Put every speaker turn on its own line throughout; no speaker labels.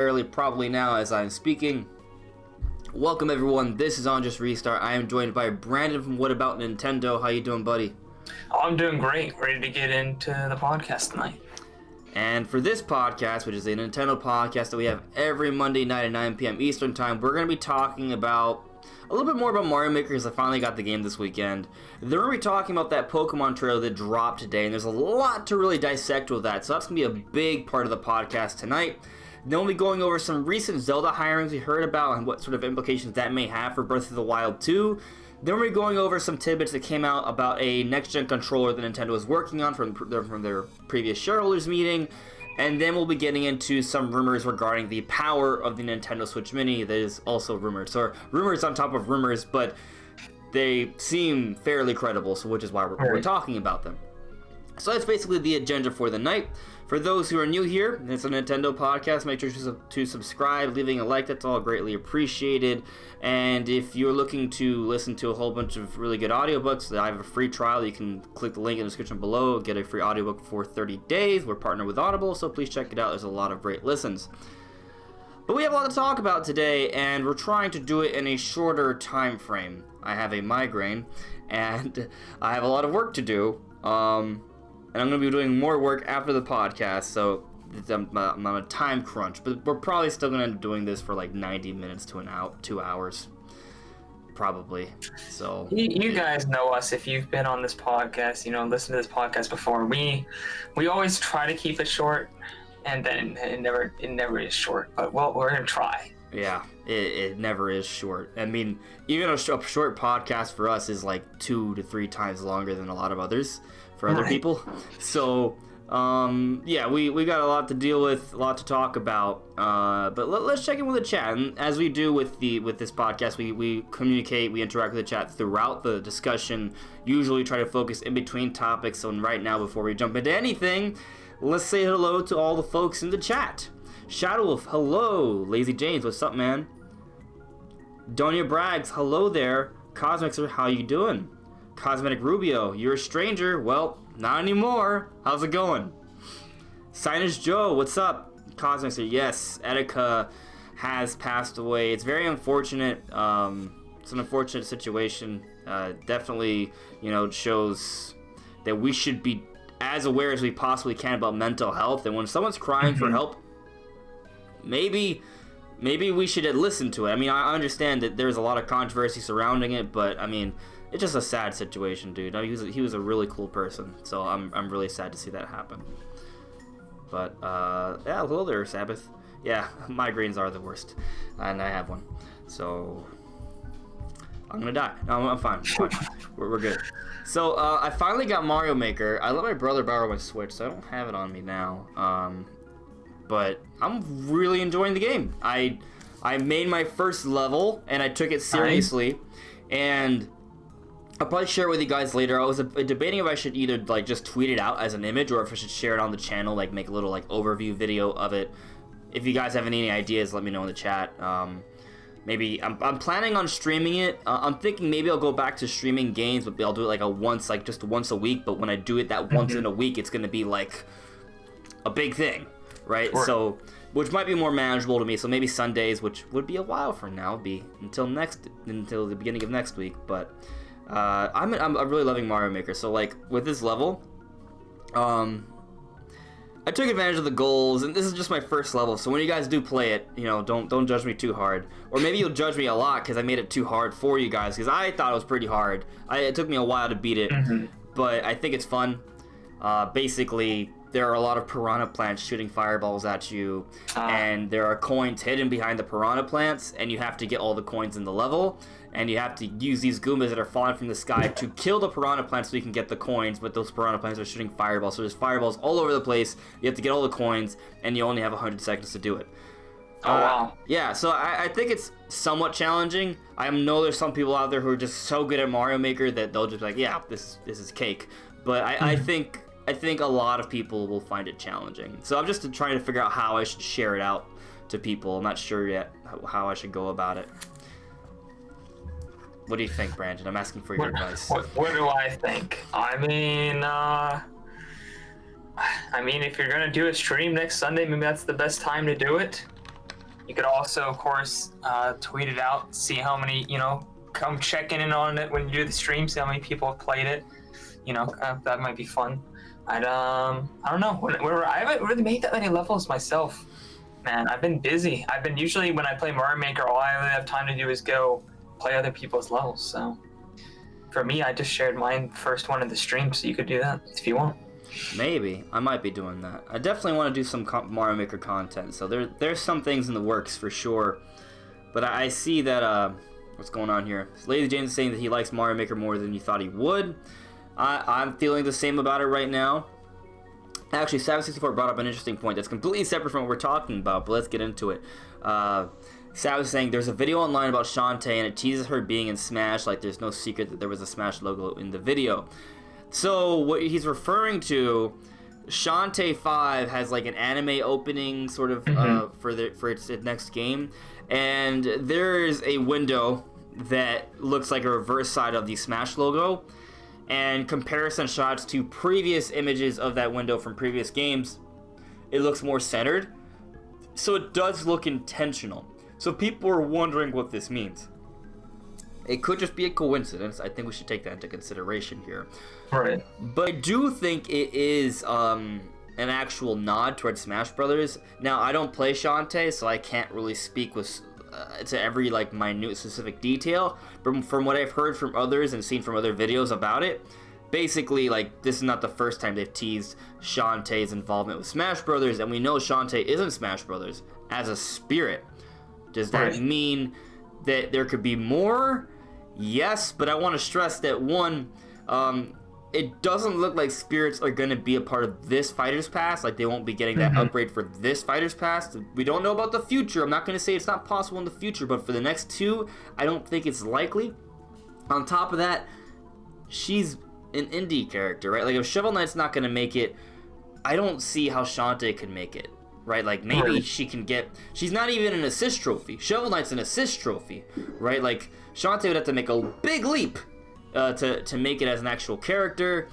Early, probably now as I'm speaking. Welcome everyone, this is On Just Restart. I am joined by Brandon from What About Nintendo. How you doing, buddy?
Oh, I'm doing great. Ready to get into the podcast tonight.
And for this podcast, which is a Nintendo podcast that we have every Monday night at 9 p.m. Eastern Time, we're going to be talking about a little bit more about Mario Maker because I finally got the game this weekend. Then we're going to be talking about that Pokemon trailer that dropped today, and there's a lot to really dissect with that, so that's going to be a big part of the podcast tonight. Then we'll be going over some recent Zelda hirings we heard about and what sort of implications that may have for Breath of the Wild 2. Then we'll be going over some tidbits that came out about a next-gen controller that Nintendo is working on from their previous shareholders meeting. And then we'll be getting into some rumors regarding the power of the Nintendo Switch Mini that is also rumored. So rumors on top of rumors, but they seem fairly credible, so which is why we're talking about them. So that's basically the agenda for the night. For those who are new here, it's a Nintendo podcast. Make sure to subscribe, leaving a like. That's all greatly appreciated. And if you're looking to listen to a whole bunch of really good audiobooks, I have a free trial. You can click the link in the description below, get a free audiobook for 30 days. We're partnered with Audible, so please check it out. There's a lot of great listens. But we have a lot to talk about today, and we're trying to do it in a shorter time frame. I have a migraine, and I have a lot of work to do. And I'm going to be doing more work after the podcast, so I'm on a time crunch. But we're probably still going to end up doing this for like 90 minutes to 2 hours. Probably. So
you guys know us if you've been on this podcast, listen to this podcast before. We always try to keep it short, and then it never is short. But well, we're going to try.
Yeah, it never is short. I mean, even a short podcast for us is like 2 to 3 times longer than a lot of others for other people. So, yeah, we got a lot to deal with, a lot to talk about. But let's check in with the chat. And as we do with this podcast, we communicate, we interact with the chat throughout the discussion. Usually try to focus in between topics. So right now, before we jump into anything, let's say hello to all the folks in the chat. Shadowwolf, hello. Lazy James, what's up, man? Donia Braggs, hello there. Cosmixer, how you doing? Cosmetic Rubio, you're a stranger. Well, not anymore. How's it going? Signage Joe, what's up? Cosmixer, yes, Etika has passed away. It's very unfortunate. It's an unfortunate situation. Definitely, shows that we should be as aware as we possibly can about mental health. And when someone's crying for help, maybe we should listen to it. I mean, I understand that there's a lot of controversy surrounding it, but I mean, it's just a sad situation, dude. I mean, he was a really cool person, so I'm really sad to see that happen. But yeah, hello there, Sabbath. Yeah, migraines are the worst, and I have one, so I'm gonna die. No, I'm fine. We're good. So I finally got Mario Maker. I let my brother borrow my Switch, so I don't have it on me now. But I'm really enjoying the game. I made my first level, and I took it seriously, and I'll probably share it with you guys later. I was debating if I should either like just tweet it out as an image, or if I should share it on the channel, like make a little like overview video of it. If you guys have any ideas, let me know in the chat. Maybe I'm planning on streaming it. I'm thinking maybe I'll go back to streaming games, but I'll do it like just once a week. But when I do it that once in a week, it's gonna be like a big thing. Right, sure. So, which might be more manageable to me. So maybe Sundays, which would be a while from now, be until the beginning of next week. But I'm really loving Mario Maker. So like with this level, I took advantage of the goals, and this is just my first level. So when you guys do play it, don't judge me too hard, or maybe you'll judge me a lot because I made it too hard for you guys because I thought it was pretty hard. It took me a while to beat it, but I think it's fun. Basically, there are a lot of piranha plants shooting fireballs at you, and there are coins hidden behind the piranha plants, and you have to get all the coins in the level, and you have to use these Goombas that are falling from the sky to kill the piranha plants so you can get the coins, but those piranha plants are shooting fireballs, so there's fireballs all over the place. You have to get all the coins, and you only have 100 seconds to do it.
Oh, wow.
Yeah, so I think it's somewhat challenging. I know there's some people out there who are just so good at Mario Maker that they'll just be like, yeah, this is cake. But I think a lot of people will find it challenging. So I'm just trying to figure out how I should share it out to people. I'm not sure yet how I should go about it. What do you think, Brandon? I'm asking for your advice.
What do I think? I mean, if you're gonna do a stream next Sunday, maybe that's the best time to do it. You could also, of course, tweet it out, see how many, come checking in on it when you do the stream, see how many people have played it. That might be fun. I don't know. I haven't really made that many levels myself. Man, I've been busy. Usually when I play Mario Maker, all I really have time to do is go play other people's levels. So for me, I just shared mine first one in the stream, so you could do that if you want.
Maybe. I might be doing that. I definitely want to do some Mario Maker content, so there's some things in the works for sure. But I see that, what's going on here? Lady James is saying that he likes Mario Maker more than you thought he would. I'm feeling the same about it right now. Actually, Savage64 brought up an interesting point that's completely separate from what we're talking about, but let's get into it. Savage is saying there's a video online about Shantae, and it teases her being in Smash, like there's no secret that there was a Smash logo in the video. So what he's referring to, Shantae 5 has like an anime opening sort of for its next game, and there's a window that looks like a reverse side of the Smash logo, and comparison shots to previous images of that window from previous games, it looks more centered, so it does look intentional. So people are wondering what this means. It could just be a coincidence. I think we should take that into consideration here.
Right.
But I do think it is an actual nod towards Smash Brothers. Now, I don't play Shantae, so I can't really speak with to every like minute specific detail. But from what I've heard from others and seen from other videos about it, basically, like, this is not the first time they've teased Shantae's involvement with Smash Brothers, and we know Shantae isn't Smash Brothers as a spirit. Does that mean that there could be more? Yes, but I want to stress that one, it doesn't look like spirits are going to be a part of this Fighter's Pass. Like, they won't be getting that upgrade for this Fighter's Pass. We don't know about the future. I'm not going to say it's not possible in the future, but for the next two, I don't think it's likely. On top of that, she's an indie character, right? Like, if Shovel Knight's not going to make it, I don't see how Shantae could make it, right? Like, maybe she can get... She's not even an assist trophy. Shovel Knight's an assist trophy, right? Like, Shantae would have to make a big leap to make it as an actual character.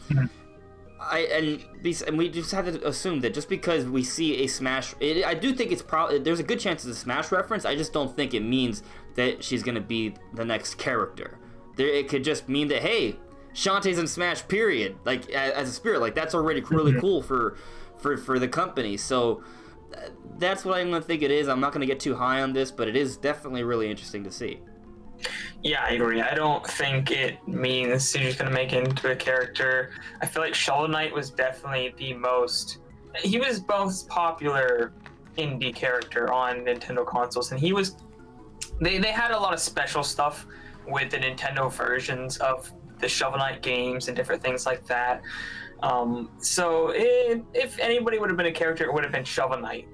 And we just have to assume that just because we see a Smash... I do think it's probably... There's a good chance it's a Smash reference. I just don't think it means that she's going to be the next character. It could just mean that, hey, Shantae's in Smash, period. Like, as a spirit. Like, that's already really cool for the company. So that's what I'm going to think it is. I'm not going to get too high on this, but it is definitely really interesting to see.
Yeah, I agree. I don't think it means she's going to make it into a character. I feel like Shovel Knight was definitely the most... He was most popular indie character on Nintendo consoles, and he was... They had a lot of special stuff with the Nintendo versions of the Shovel Knight games and different things like that. So if anybody would have been a character, it would have been Shovel Knight.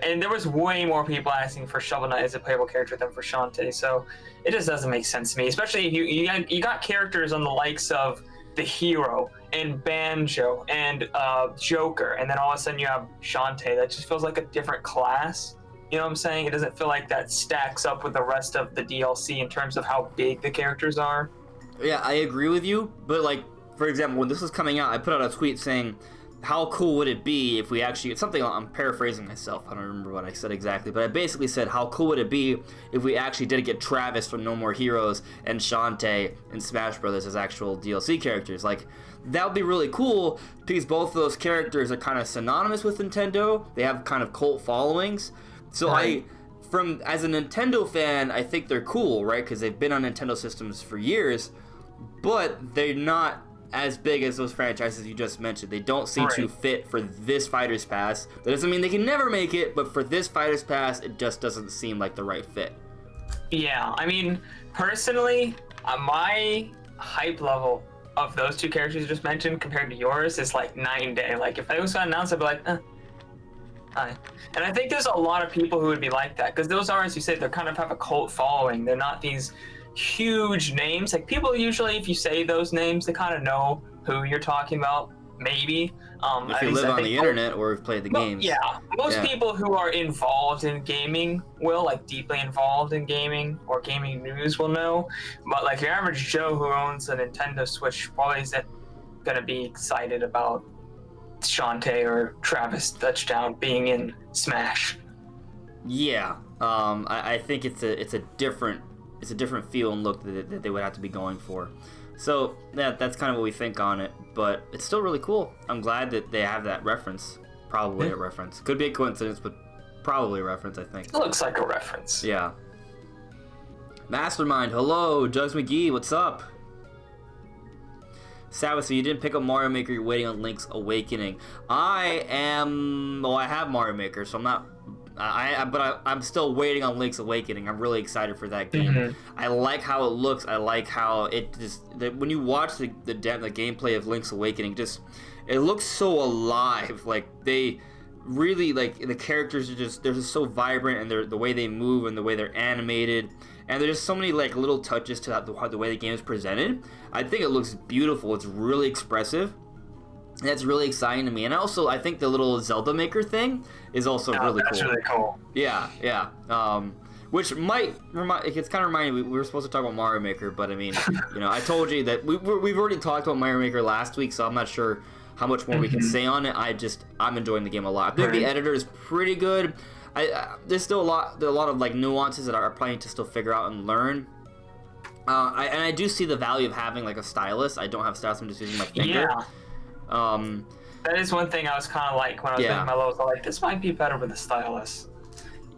And there was way more people asking for Shovel Knight as a playable character than for Shantae, so it just doesn't make sense to me. Especially if you got characters on the likes of the Hero and Banjo and Joker, and then all of a sudden you have Shantae. That just feels like a different class. You know what I'm saying? It doesn't feel like that stacks up with the rest of the DLC in terms of how big the characters are.
Yeah, I agree with you, but like, for example, when this was coming out, I put out a tweet saying, how cool would it be if we actually... It's something, I'm paraphrasing myself, I don't remember what I said exactly, but I basically said, how cool would it be if we actually did get Travis from No More Heroes and Shantae in Smash Brothers as actual DLC characters? Like, that would be really cool, because both of those characters are kind of synonymous with Nintendo. They have kind of cult followings. So as a Nintendo fan, I think they're cool, right? Because they've been on Nintendo systems for years, but they're not as big as those franchises you just mentioned. They don't seem to fit for this Fighter's Pass. That doesn't mean they can never make it, but for this Fighter's Pass, it just doesn't seem like the right fit.
Yeah, I mean, personally, my hype level of those two characters you just mentioned compared to yours is like night and day. Like, if they was announced, I'd be like, hi. And I think there's a lot of people who would be like that, because those are, as you said, they kind of have a cult following. They're not these huge names. Like, people usually, if you say those names, they kind of know who you're talking about, maybe.
If you live on the internet or have played the games.
Yeah, most people who are involved in gaming will, like, deeply involved in gaming or gaming news will know. But, like, your average Joe who owns a Nintendo Switch probably isn't going to be excited about Shantae or Travis Touchdown being in Smash.
Yeah, I think it's a different feel and look that they would have to be going for. So that's kind of what we think on it, but it's still really cool. I'm glad that they have that reference. Probably a reference. Could be a coincidence, but probably a reference, I think.
It looks like a reference.
Yeah. Mastermind, hello. Jugs McGee, what's up? Sabbath, so you didn't pick up Mario Maker, you're waiting on Link's Awakening. I have Mario Maker, so I'm not... I'm still waiting on Link's Awakening. I'm really excited for that game. Mm-hmm. I like how it looks. I like how it just... when you watch the gameplay of Link's Awakening, just... it looks so alive. Like, they... really, like, the characters are just... they're just so vibrant, and the way they move and the way they're animated... and there's so many like little touches to the way the game is presented. I think it looks beautiful. It's really expressive. That's really exciting to me. And also, I think the little Zelda Maker thing is also really cool.
That's really cool.
Yeah. Which might it's kind of reminding me, we were supposed to talk about Mario Maker, but I mean, I told you that we've already talked about Mario Maker last week, so I'm not sure how much more we can say on it. I'm enjoying the game a lot. I think the editor is pretty good. There's still a lot of like nuances that are planning to still figure out and learn. I do see the value of having like a stylus. I don't have a stylus. I'm just using my finger.
Yeah. That is one thing I was kind of like when I was making my levels. I was like, this might be better with a stylus.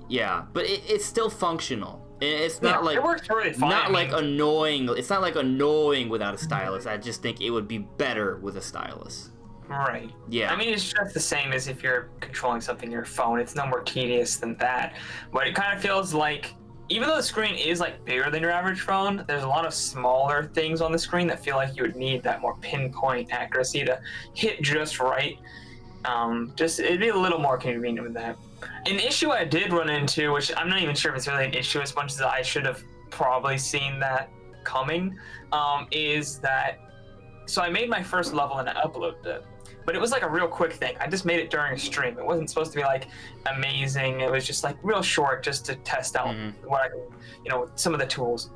Yeah, but it's still functional. It's not like
it works really fine.
Not like annoying. It's not like annoying without a stylus. I just think it would be better with a stylus.
Right.
Yeah.
I mean, it's just the same as if you're controlling something on your phone. It's no more tedious than that. But it kind of feels like, even though the screen is like bigger than your average phone, there's a lot of smaller things on the screen that feel like you would need that more pinpoint accuracy to hit just right. It'd be a little more convenient with that. An issue I did run into, which I'm not even sure if it's really an issue as much as I should have probably seen that coming, is that, so I made my first level and I uploaded it. But it was like a real quick thing. I just made it during a stream. It wasn't supposed to be like amazing. It was just like real short, just to test out what I could, some of the tools.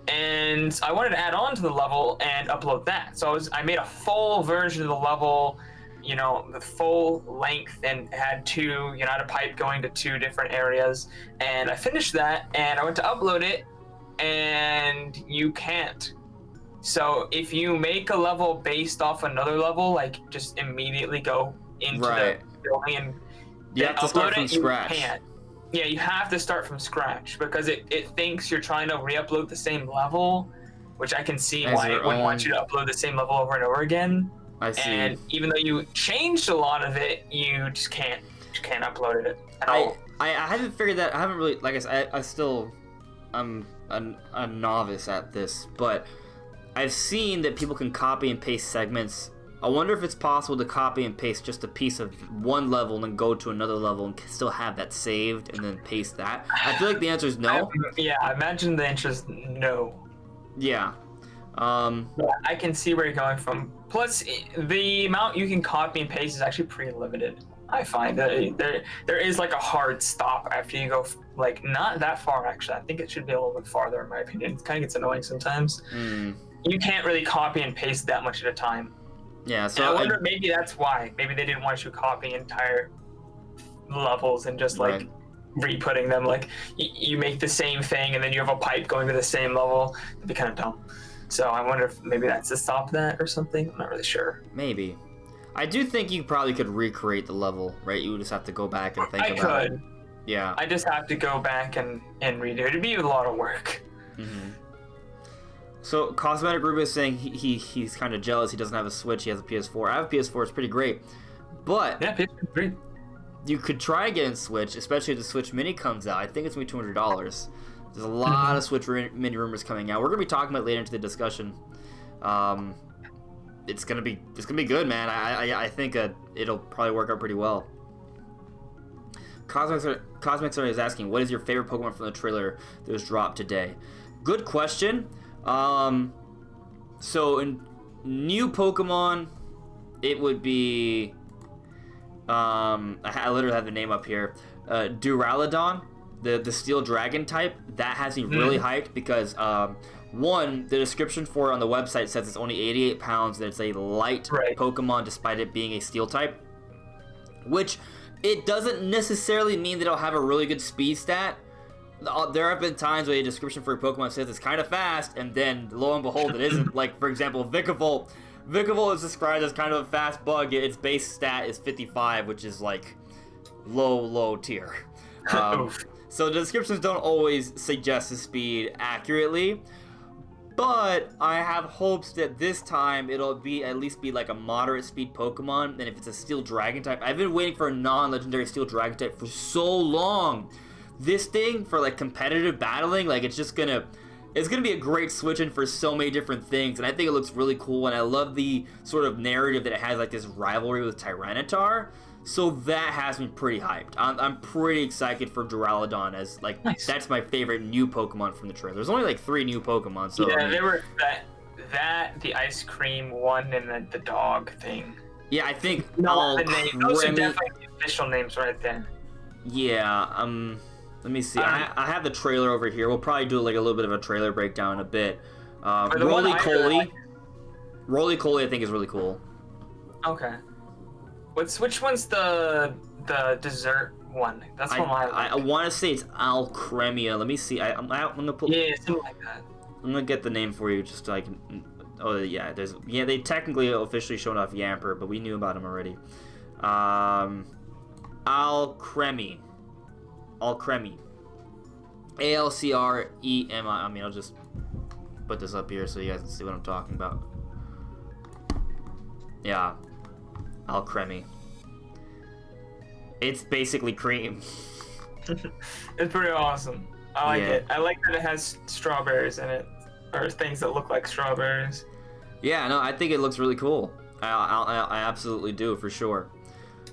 And I wanted to add on to the level and upload that. So I made a full version of the level, the full length, and had had a pipe going to 2 different areas. And I finished that, and I went to upload it, and you can't. So if you make a level based off another level, like just immediately go into the building and
you have to start from scratch.
You can't. Yeah, you have to start from scratch because it thinks you're trying to re-upload the same level, which I can see why it wouldn't want you to upload the same level over and over again. I see. And even though you changed a lot of it, you just can't upload it at all.
I haven't figured that. I haven't really, like I said, I'm a novice at this, but I've seen that people can copy and paste segments. I wonder if it's possible to copy and paste just a piece of one level and then go to another level and still have that saved and then paste that. I feel like the answer is no.
I imagine the answer is no.
Yeah.
I can see where you're going from. Plus, the amount you can copy and paste is actually pretty limited. I find that there is like a hard stop after you go like not that far. Actually, I think it should be a little bit farther in my opinion. It kind of gets annoying sometimes. You can't really copy and paste that much at a time.
Yeah, so
and I wonder maybe that's why. Maybe they didn't want you copying entire levels and just like re-putting them. Like you make the same thing and then you have a pipe going to the same level. It'd be kind of dumb. So I wonder if maybe that's to stop that or something. I'm not really sure.
Maybe. I do think you probably could recreate the level, right? You would just have to go back and think about it. Yeah.
I just have to go back and redo it. It'd be a lot of work.
So Cosmetic Ruby is saying he's kind of jealous. He doesn't have a Switch. He has a PS4. I have a PS4. It's pretty great. But
yeah, PS4 is great.
You could try getting Switch, especially if the Switch Mini comes out. I think it's going to be $200. There's a lot of Switch Mini rumors coming out. We're going to be talking about it later into the discussion. It's gonna be good, man. I think it'll probably work out pretty well. Cosmic Story is asking, what is your favorite Pokemon from the trailer that was dropped today? Good question. So in new Pokemon, it would be I literally have the name up here. Duraludon, the Steel Dragon type. That has me really hyped because one, the description for it on the website says it's only 88 pounds, that it's a light Pokemon despite it being a Steel type, which it doesn't necessarily mean that it'll have a really good speed stat. There have been times where a description for a Pokemon says it's kind of fast, and then lo and behold, it isn't. Like, for example, Vikavolt. Vikavolt is described as kind of a fast bug. Its base stat is 55, which is like low tier. So the descriptions don't always suggest the speed accurately, but I have hopes that this time it'll be at least be like a moderate speed Pokemon. And if it's a Steel Dragon type, I've been waiting for a non-legendary Steel Dragon type for so long. This thing for like competitive battling, like it's gonna be a great switch in for so many different things, and I think it looks really cool. And I love the sort of narrative that it has, like this rivalry with Tyranitar. So that has me pretty hyped. I'm pretty excited for Duraludon as like That's my favorite new Pokemon from the trailer. There's only like 3 new Pokemon. So
yeah, there were the ice cream one and the dog thing.
Yeah, I think
the name. Those are definitely the official names right there.
Yeah. Let me see. I have the trailer over here. We'll probably do like a little bit of a trailer breakdown in a bit. Roly-Poly. Roly-Poly I think is really cool.
Okay. Which one's the dessert one? That's one I like.
I want to say it's Alcremia. Let me see. I'm gonna put.
Yeah, something like that.
I'm gonna get the name for you just so I can. Oh yeah, they technically officially showed off Yamper, but we knew about him already. Alcremie. Alcremie. Alcremi. I mean, I'll just put this up here so you guys can see what I'm talking about. Yeah. Alcremie. It's basically cream.
It's pretty awesome. I like it. I like that it has strawberries in it, or things that look like strawberries.
Yeah, no, I think it looks really cool. I absolutely do, for sure.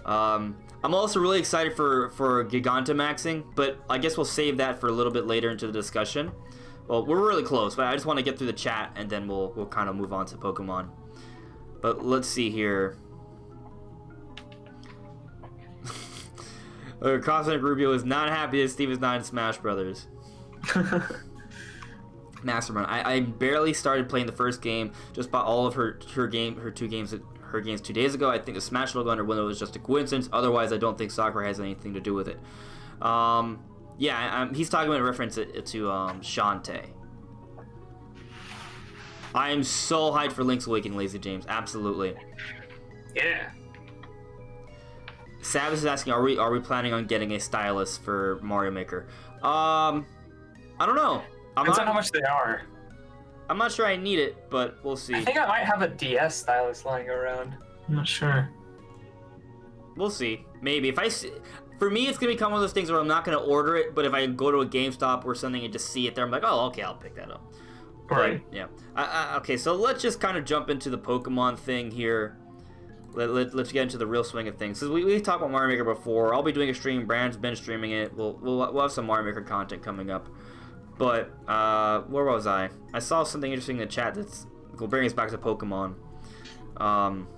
I'm also really excited for Gigantamaxing, but I guess we'll save that for a little bit later into the discussion. Well, we're really close, but I just want to get through the chat, and then we'll kind of move on to Pokemon. But let's see here. Cosmic Rubio is not happy that Steve is not in Smash Brothers. Mastermind. I barely started playing the first game. Just bought all of her two games 2 days ago. I think the Smash logo on her window was just a coincidence. Otherwise, I don't think Sakura has anything to do with it. Yeah, he's talking about a reference to Shantae. I am so hyped for Link's Awakening, Lazy James. Absolutely.
Yeah.
Savage is asking, are we planning on getting a stylist for Mario Maker? I don't know.
Depends on how much they are.
I'm not sure I need it, but we'll see.
I think I might have a DS stylist lying around. I'm not sure.
We'll see. Maybe. For me, it's going to become one of those things where I'm not going to order it, but if I go to a GameStop or something and just see it there, I'm like, oh, okay, I'll pick that up.
Right.
But, yeah. Okay, so let's just kind of jump into the Pokemon thing here. Let's get into the real swing of things. So we talked about Mario Maker before. I'll be doing a stream. Brand's been streaming it. We'll have some Mario Maker content coming up. But where was I? I saw something interesting in the chat that's will bring us back to Pokemon. And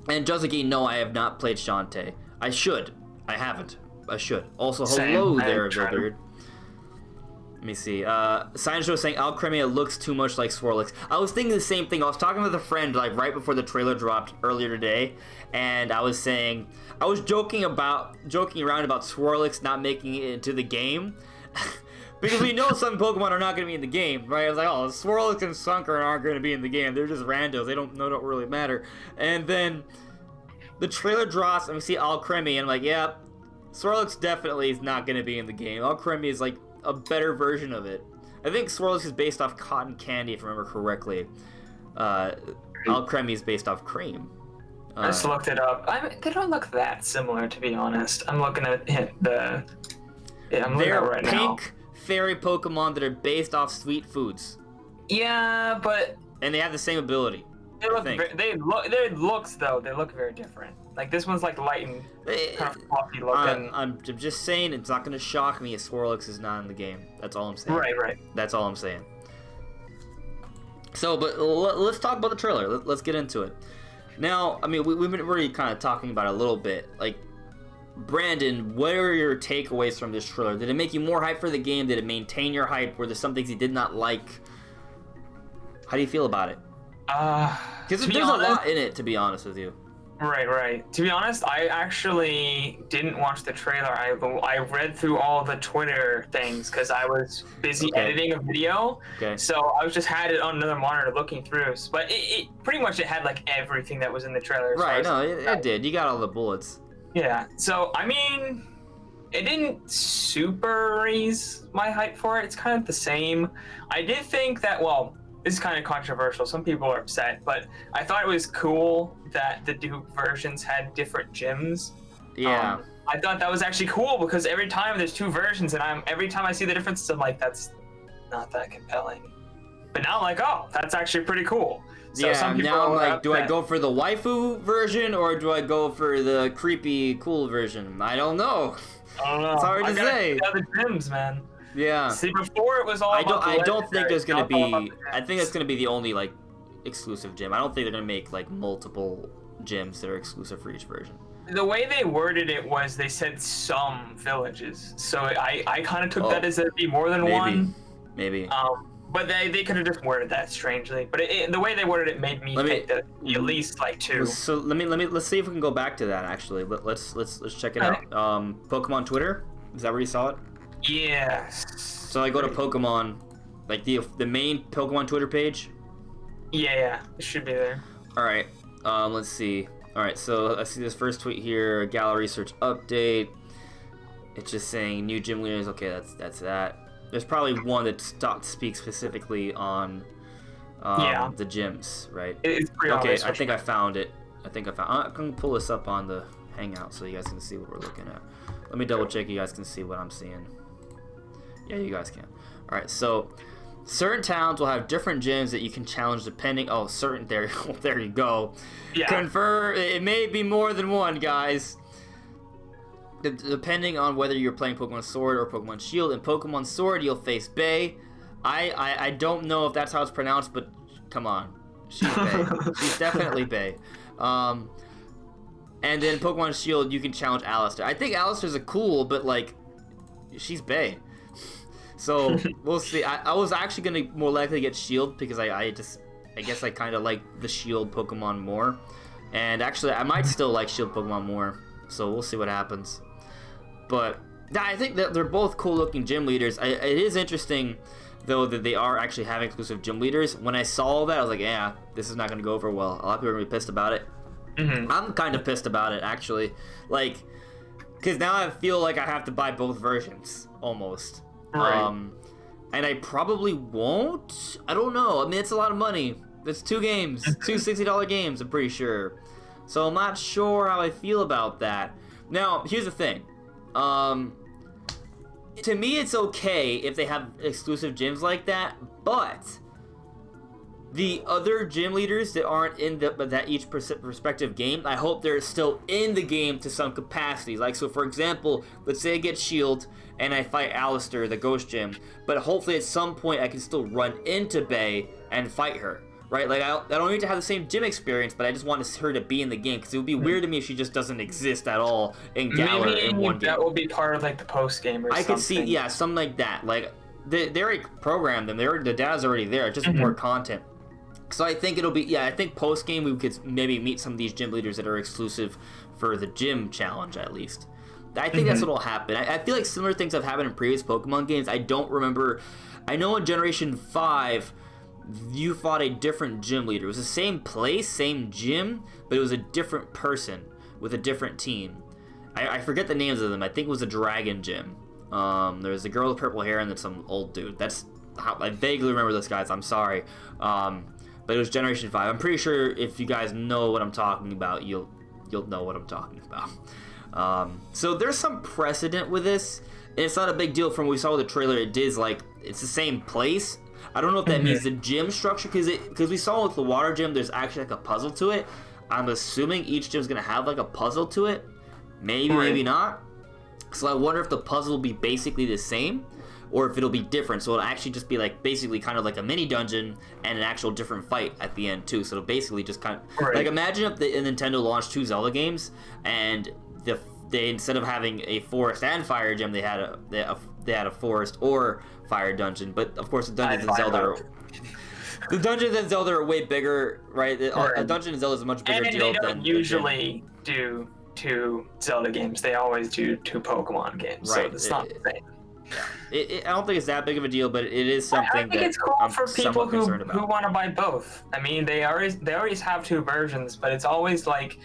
Joseki, no, I have not played Shantae. I should. I haven't. I should. Also, hello there, Vilbeard. Let me see. Science Show saying Alcremia looks too much like Swirlix. I was thinking the same thing. I was talking with a friend like right before the trailer dropped earlier today, and I was saying I was joking around about Swirlix not making it into the game. Because we know some Pokemon are not going to be in the game, right? I was like, oh, Swirlix and Sunker aren't going to be in the game. They're just randos. They don't really matter. And then the trailer drops, and we see Alcremie, and I'm like, yeah, Swirlix definitely is not going to be in the game. Alcremie is like a better version of it. I think Swirlix is based off cotton candy, if I remember correctly. Alcremie is based off cream.
I just looked it up. They don't look that similar, to be honest. I'm looking at the... Yeah, I'm looking at it right now.
Pink fairy Pokemon that are based off sweet foods.
Yeah, but...
And they have the same ability.
They look very different. Like, this one's like light and kind of fluffy looking.
I'm just saying it's not going to shock me if Swirlix is not in the game. That's all I'm saying.
Right.
That's all I'm saying. So, but let's talk about the trailer. Let's get into it. Now, I mean, we've been already kind of talking about it a little bit. Like, Brandon, what are your takeaways from this trailer? Did it make you more hyped for the game? Did it maintain your hype? Were there some things you did not like? How do you feel about it? Because there's a lot in it, to be honest with you.
Right. To be honest, I actually didn't watch the trailer. I read through all the Twitter things because I was busy editing a video.
Okay.
So I was just had it on another monitor looking through. But it pretty much it had like everything that was in the trailer.
Right. No, it did. You got all the bullets.
Yeah. So I mean, it didn't super raise my hype for it. It's kind of the same. I did think that, well, this is kind of controversial. Some people are upset, but I thought it was cool that the Duke versions had different gyms.
Yeah.
I thought that was actually cool because every time there's two versions, and every time I see the differences, I'm like, that's not that compelling. But now I'm like, oh, that's actually pretty cool. So
yeah, now I'm like, do I go for the waifu version or do I go for the creepy, cool version? I don't know.
I don't know.
It's hard to say.
The other gyms, man.
Yeah.
See, before it was all.
I don't think there's gonna be. I think it's gonna be the only like exclusive gym. I don't think they're gonna make like multiple gyms that are exclusive for each version.
The way they worded it was they said some villages, so I kind of took that as there'd be more than one.
Maybe.
But they could have just worded that strangely. But the way they worded it made me think that at least like two.
So let's see if we can go back to that actually. Let's check it out. Pokemon Twitter. Is that where you saw it?
Yes.
So I go to Pokemon, like the main Pokemon Twitter page.
Yeah, it should be there.
All right. Let's see. All right. So I see this first tweet here. Gallery search update. It's just saying new gym leaders. Okay, that's that. There's probably one that speaks specifically on the gyms, right?
It's pretty
okay.
obvious.
I think I found it. I'm gonna pull this up on the Hangout so you guys can see what we're looking at. Let me double check. You guys can see what I'm seeing. Yeah, you guys can. All right. So certain towns will have different gyms that you can challenge depending. Oh, certain there. There you go.
Yeah.
Confirm. It may be more than one, guys. Depending on whether you're playing Pokemon Sword or Pokemon Shield. In Pokemon Sword, you'll face Bay. I don't know if that's how it's pronounced, but come on. She's Bay. She's definitely Bay. And then Pokemon Shield, you can challenge Alistair. I think Alistair's a cool, but like, she's Bay. So, we'll see. I was actually going to more likely get Shield because I guess I kind of like the Shield Pokemon more. And actually, I might still like Shield Pokemon more. So, we'll see what happens. But I think that they're both cool-looking gym leaders. It is interesting, though, that they are actually having exclusive gym leaders. When I saw that, I was like, yeah, this is not going to go over well. A lot of people are going to be pissed about it. Mm-hmm. I'm kind of pissed about it, actually. Like, because now I feel like I have to buy both versions, almost.
Right.
And I probably won't. I don't know. I mean, it's a lot of money. It's two games. Two $60 games, I'm pretty sure. So I'm not sure how I feel about that. Now, here's the thing. To me, it's okay if they have exclusive gyms like that, but the other gym leaders that aren't in that each respective game, I hope they're still in the game to some capacity. Like, so for example, let's say I get Shield and I fight Alistair, the Ghost Gym, but hopefully at some point I can still run into Bay and fight her. Right, like I don't need to have the same gym experience, but I just want her to be in the game because it would be weird to me if she just doesn't exist at all in Galar in one game.
That will be part of like the post game or something. I could see,
yeah, something like that. Like they already programmed them. The data's already there. Just more content. So I think it'll be, yeah. I think post game we could maybe meet some of these gym leaders that are exclusive for the gym challenge at least. I think that's what'll happen. I feel like similar things have happened in previous Pokemon games. I don't remember. I know in Generation 5. You fought a different gym leader. It was the same place, same gym, but it was a different person with a different team. I forget the names of them. I think it was a dragon gym. There was a girl with purple hair and then some old dude. That's how I vaguely remember those guys. I'm sorry. But it was Generation 5. I'm pretty sure if you guys know what I'm talking about, you'll know what I'm talking about. So there's some precedent with this. And it's not a big deal from what we saw with the trailer. It is like, it's the same place. I don't know if that means the gym structure, because we saw with the water gym, there's actually like a puzzle to it. I'm assuming each gym's gonna have like a puzzle to it. Maybe, maybe not. So I wonder if the puzzle will be basically the same, or if it'll be different. So it'll actually just be like basically kind of like a mini dungeon and an actual different fight at the end too. So it'll basically just kind of like imagine if Nintendo launched 2 Zelda games and they instead of having a forest and fire gym, they had a forest or fire dungeon, but of course the dungeons in Zelda The Dungeons and Zelda are way bigger, right? A Dungeon and Zelda is a much bigger deal
And they
than
don't usually do 2 Zelda games. They always do 2 Pokemon games.
Right.
So it's not the same.
I don't think it's that big of a deal, but it is something
I think it's cool
I'm
for people
somewhat
who
concerned about.
want to buy both. I mean, they always have 2 versions, but it's always like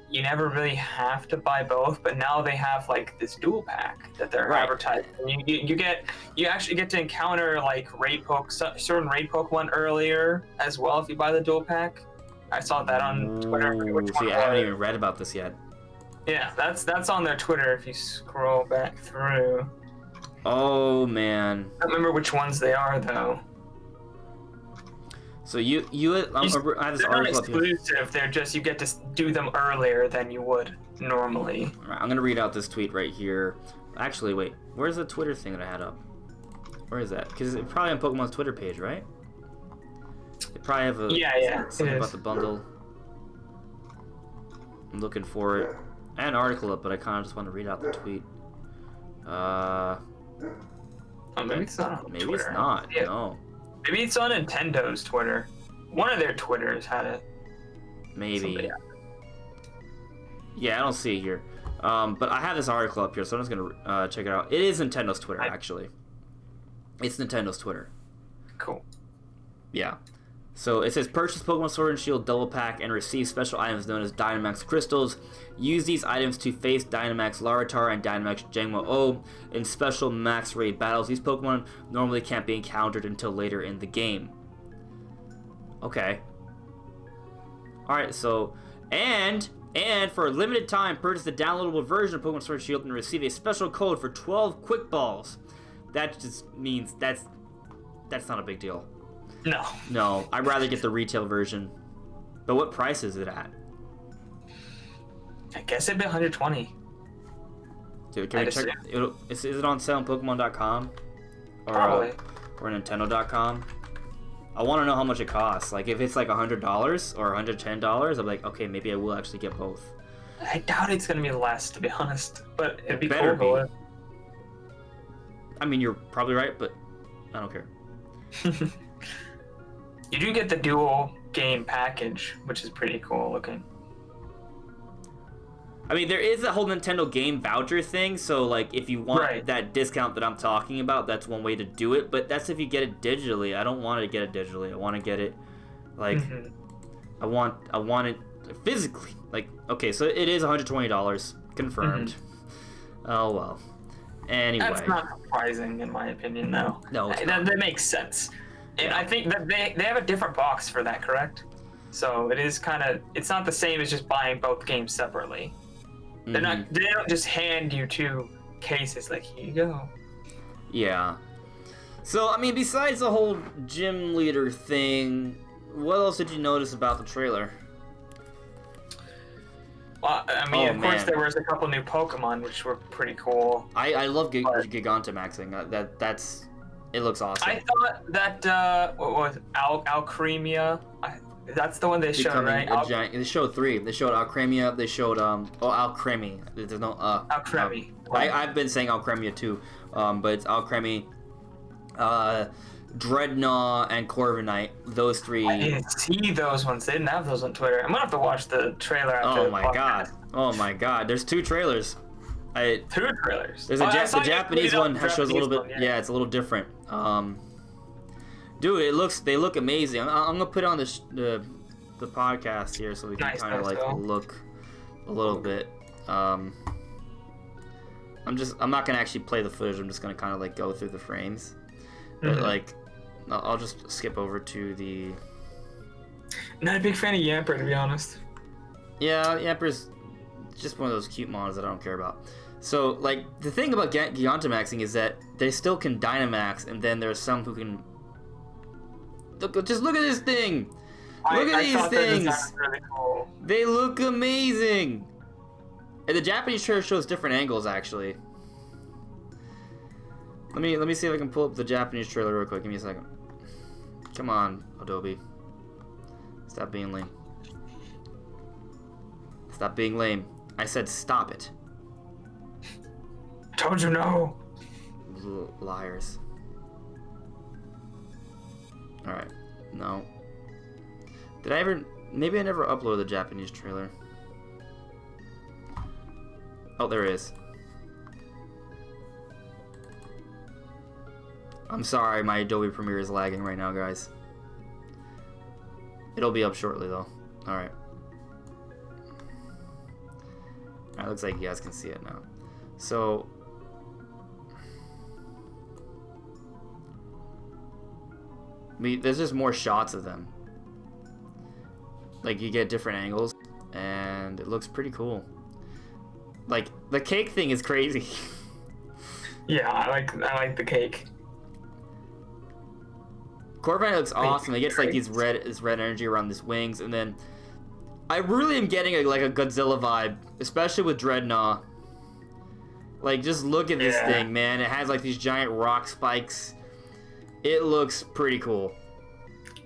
you never really have to buy both. But now they have like this dual pack that they're advertising. You actually get to encounter like certain raid Pokemon earlier as well if you buy the dual pack. I saw that on Twitter.
See, I haven't even read about this yet.
Yeah, that's on their Twitter if you scroll back through.
Oh man.
I don't remember which ones they are though.
So I have this
they're
article
not
up here.
exclusive. They're just you get to do them earlier than you would normally.
Alright, I'm gonna read out this tweet right here. Actually, wait. Where's the Twitter thing that I had up? Where is that? Because it's probably on Pokemon's Twitter page, right? They probably have something about the bundle. I'm looking for it. I had an article up, but I kind of just want to read out the tweet.
Maybe it's not on
Maybe
Twitter.
it's not.
Yeah.
No.
Maybe it's on Nintendo's Twitter. One of their Twitters had it.
Maybe. Yeah, I don't see it here. But I have this article up here, so I'm just gonna check it out. It is Nintendo's Twitter, actually. It's Nintendo's Twitter.
Cool.
Yeah. So it says, purchase Pokemon Sword and Shield double pack and receive special items known as Dynamax Crystals. Use these items to face Dynamax Larvitar and Dynamax Jangmo-O in special max raid battles. These Pokemon normally can't be encountered until later in the game. Okay. Alright, so... And for a limited time, purchase the downloadable version of Pokemon Sword and Shield and receive a special code for 12 Quick Balls. That just means that's not a big deal. No, I'd rather get the retail version. But what price is it at?
I guess it'd be 120.
Dude, can we check? Is it on sale on Pokemon.com?
Probably.
Or Nintendo.com? I want to know how much it costs. Like, if it's like $100 or $110, I'm like, okay, maybe I will actually get both.
I doubt it's gonna be less, to be honest. But it'd be
better
cool.
I mean, you're probably right, but I don't care.
You do get the dual game package, which is pretty cool looking.
I mean, there is a whole Nintendo game voucher thing, so like if you want that discount that I'm talking about, that's one way to do it, but that's if you get it digitally. I don't want to get it digitally. I want to get it like I want it physically. Like, okay, so it is $120 confirmed. Oh well. Anyway.
That's not surprising in my opinion though.
No,
that makes sense. And I think that they have a different box for that, correct? So it is it's not the same as just buying both games separately. They don't just hand you 2 cases like, here you go.
Yeah. So I mean, besides the whole gym leader thing, what else did you notice about the trailer?
Well, I mean, of course there was a couple new Pokemon which were pretty cool.
I love Gigantamaxing. That's it looks awesome.
I thought that what was Alcremia? That's the one they showed, right?
They showed 3. They showed Alcremia. They showed Alcremie. There's no
Alcremie.
I've been saying Alcremia too, but it's Alcremie, Dreadnought, and Corviknight. Those 3.
I didn't see those ones. They didn't have those on Twitter. I'm gonna have to watch the trailer after.
Oh my god! There's 2 trailers.
2 trailers.
There's the Japanese one shows a little bit. Yeah, it's a little different. Dude, they look amazing. I'm gonna put on the podcast here so we can kind of like look a little bit. I'm not gonna actually play the footage. I'm just gonna kind of like go through the frames. But like, I'll just skip over to the.
Not a big fan of Yamper, to be honest.
Yeah, Yamper's just one of those cute mons that I don't care about. So like, the thing about Gigantamaxing is that they still can Dynamax, and then there's some who can. Just look at this thing! Look at these things!
Really cool.
They look amazing! And the Japanese trailer shows different angles, actually. Let me see if I can pull up the Japanese trailer real quick. Give me a second. Come on, Adobe. Stop being lame. Stop being lame. I said stop it.
I told you no.
Liars. Alright. No. Did I ever... Maybe I never uploaded the Japanese trailer. Oh, there it is. I'm sorry, my Adobe Premiere is lagging right now, guys. It'll be up shortly, though. Alright. Alright, looks like you guys can see it now. So... there's just more shots of them. Like, you get different angles, and it looks pretty cool. Like, the cake thing is crazy.
Yeah, I like the cake.
Corviknight looks awesome. He gets like this red energy around his wings, and then I really am getting a Godzilla vibe, especially with Dreadnought. Like, just look at this thing, man. It has like these giant rock spikes. It looks pretty cool.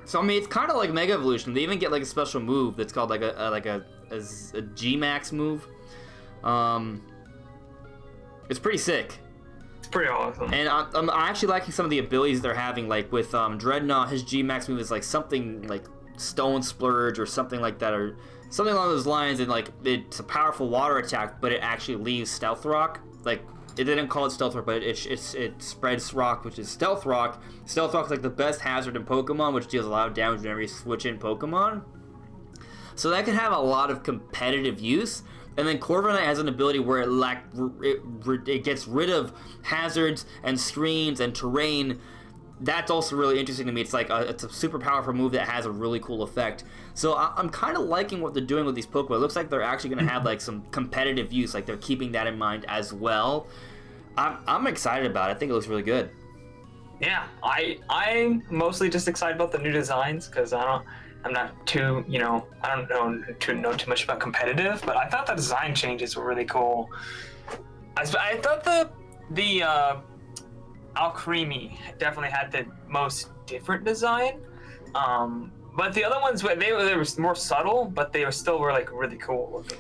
So I mean, it's kind of like Mega Evolution. They even get like a special move that's called like a G-Max move. It's pretty sick.
It's pretty awesome.
And I'm actually liking some of the abilities they're having. Like with Dreadnought, his G-Max move is like something like Stone Splurge or something like that, or something along those lines. And like it's a powerful water attack, but it actually leaves Stealth Rock. Like, it didn't call it Stealth Rock, but it spreads Rock, which is Stealth Rock. Stealth Rock is like the best hazard in Pokemon, which deals a lot of damage whenever you switch in Pokemon. So that can have a lot of competitive use. And then Corviknight has an ability where it gets rid of hazards and screens and terrain. That's also really interesting to me. It's like it's a super powerful move that has a really cool effect. So I'm kind of liking what they're doing with these Pokemon. It looks like they're actually going to have like some competitive use. Like they're keeping that in mind as well. I'm excited about it. I think it looks really good.
Yeah, I'm mostly just excited about the new designs because I'm not too, I don't know too much about competitive, but I thought the design changes were really cool. I thought the Alcremie definitely had the most different design, but the other ones they were more subtle, but they were like really cool looking.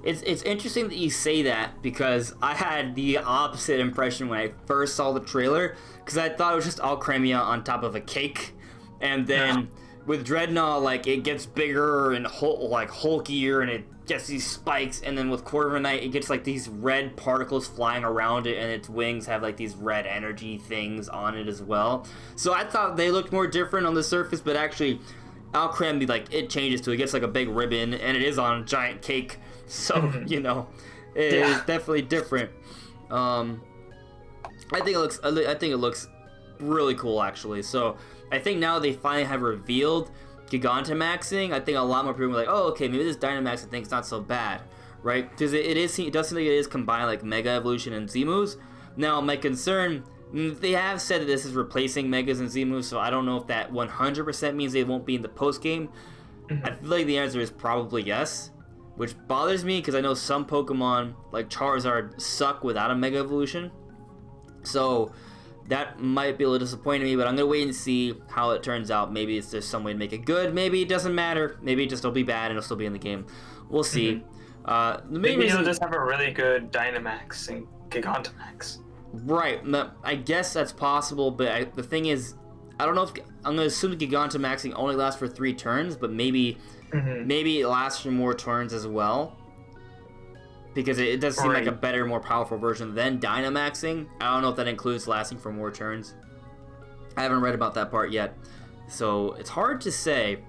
It's interesting that you say that because I had the opposite impression when I first saw the trailer because I thought it was just Alcremie on top of a cake, and then with Dreadnought, like it gets bigger and hulkier and it gets these spikes, and then with Corviknight it gets like these red particles flying around it, and its wings have like these red energy things on it as well. So I thought they looked more different on the surface, but actually Alcremie, like it changes to it gets like a big ribbon and it is on a giant cake. So, it is definitely different. I think it looks really cool actually. So, I think now they finally have revealed Gigantamaxing. I think a lot more people are like, "Oh, okay, maybe this Dynamaxing thing's not so bad." Right? Because it does seem like it is combined like Mega Evolution and Z-moves. Now, my concern, they have said that this is replacing Megas and Z-moves, so I don't know if that 100% means they won't be in the post game. I feel like the answer is probably yes. Which bothers me because I know some Pokemon, like Charizard, suck without a Mega Evolution. So that might be a little disappointing to me, but I'm going to wait and see how it turns out. Maybe there's some way to make it good. Maybe it doesn't matter. Maybe it just will be bad and it'll still be in the game. We'll see.
Maybe it'll just have a really good Dynamax and Gigantamax.
Right. I guess that's possible, but the thing is, I don't know if... I'm going to assume Gigantamaxing only lasts for 3 turns, but maybe it lasts for more turns as well. Because it does seem like a better, more powerful version than Dynamaxing. I don't know if that includes lasting for more turns. I haven't read about that part yet. So, it's hard to say.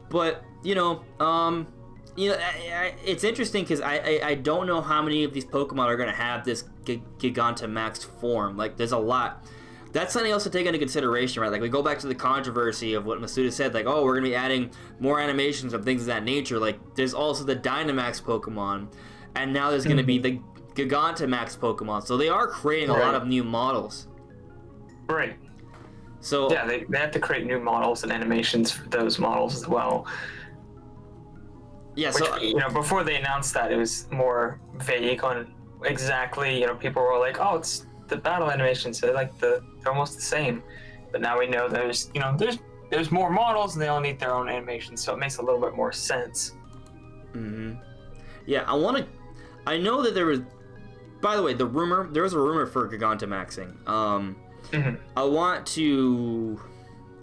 But, it's interesting because I don't know how many of these Pokemon are going to have this Gigantamaxed form. Like, there's a lot. That's something else to take into consideration, right? Like, we go back to the controversy of what Masuda said, like, oh, we're going to be adding more animations of things of that nature. Like, there's also the Dynamax Pokemon, and now there's going to be the Gigantamax Pokemon. So they are creating a lot of new models.
Right.
So
yeah, they have to create new models and animations for those models as well.
Yeah,
which,
so...
before they announced that, it was more vague on exactly, people were like, oh, it's the battle animations, they're almost the same, but now we know there's more models and they all need their own animations, so it makes a little bit more sense.
Yeah, I know that there was, by the way, there was a rumor for Gigantamaxing. I want to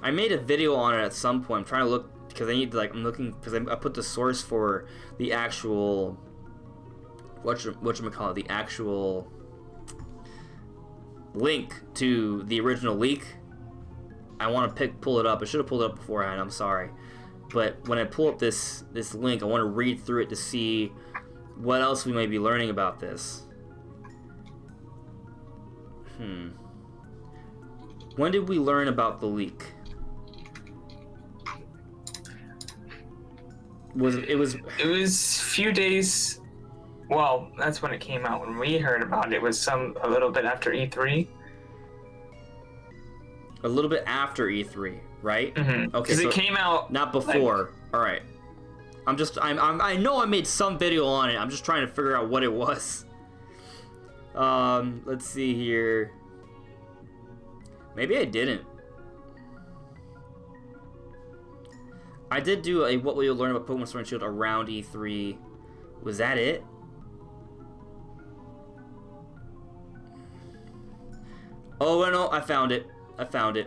I made a video on it at some point. I'm trying to look because I need to, like, I'm looking because I put the source for the actual whatchamacallit, the actual link to the original leak. I want to pull it up. I should have pulled it up beforehand. I'm sorry, but when I pull up this link, I want to read through it to see what else we may be learning about this. When did we learn about the leak? It was
a few days. Well, that's when it came out. When we heard about it, it was a little bit after E3.
A little bit after E3, right?
Mm-hmm.
Okay,
so
it
came out
not before. Like, all right. I know I made some video on it. I'm just trying to figure out what it was. Let's see here. Maybe I didn't. I did do a what will you learn about Pokemon Sword and Shield around E3. Was that it? Oh, no, I found it. Alright,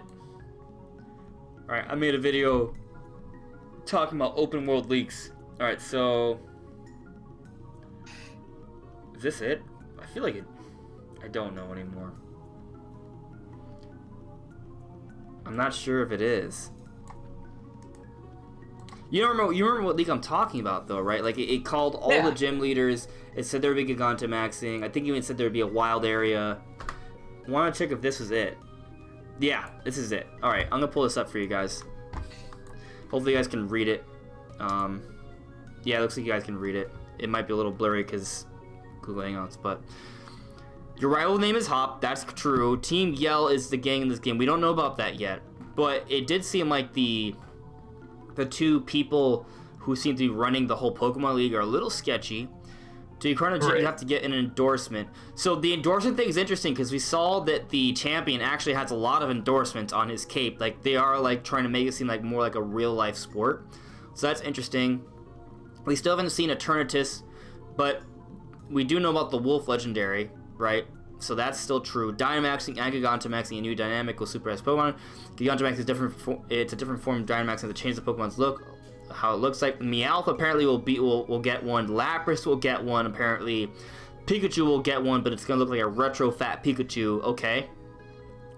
I made a video talking about open world leaks. Alright, so... Is this it? I feel like it... I don't know anymore. I'm not sure if it is. You remember what leak I'm talking about, though, right? Like, it called all the gym leaders. It said there would be Gigantamaxing. I think it even said there would be a wild area. I want to check if this was it. Yeah, this is it. Alright, I'm going to pull this up for you guys. Hopefully you guys can read it. Yeah, it looks like you guys can read it. It might be a little blurry because Google Hangouts, but... Your rival name is Hop, that's true. Team Yell is the gang in this game. We don't know about that yet. But it did seem like the two people who seem to be running the whole Pokemon League are a little sketchy. To be part of it, you have to get an endorsement. So the endorsement thing is interesting because we saw that the champion actually has a lot of endorsements on his cape. Like, they are like trying to make it seem like more like a real life sport. So that's interesting. We still haven't seen Eternatus, but we do know about the Wolf Legendary, right? So that's still true. Dynamaxing and Gigantamaxing, a new dynamic will super Pokemon. Gigantamaxing is different. It's a different form of Dynamaxing that changes the Pokemon's look. How it looks like. Meowth apparently will get one. Lapras will get one apparently. Pikachu will get one, but it's gonna look like a retro fat Pikachu. Okay.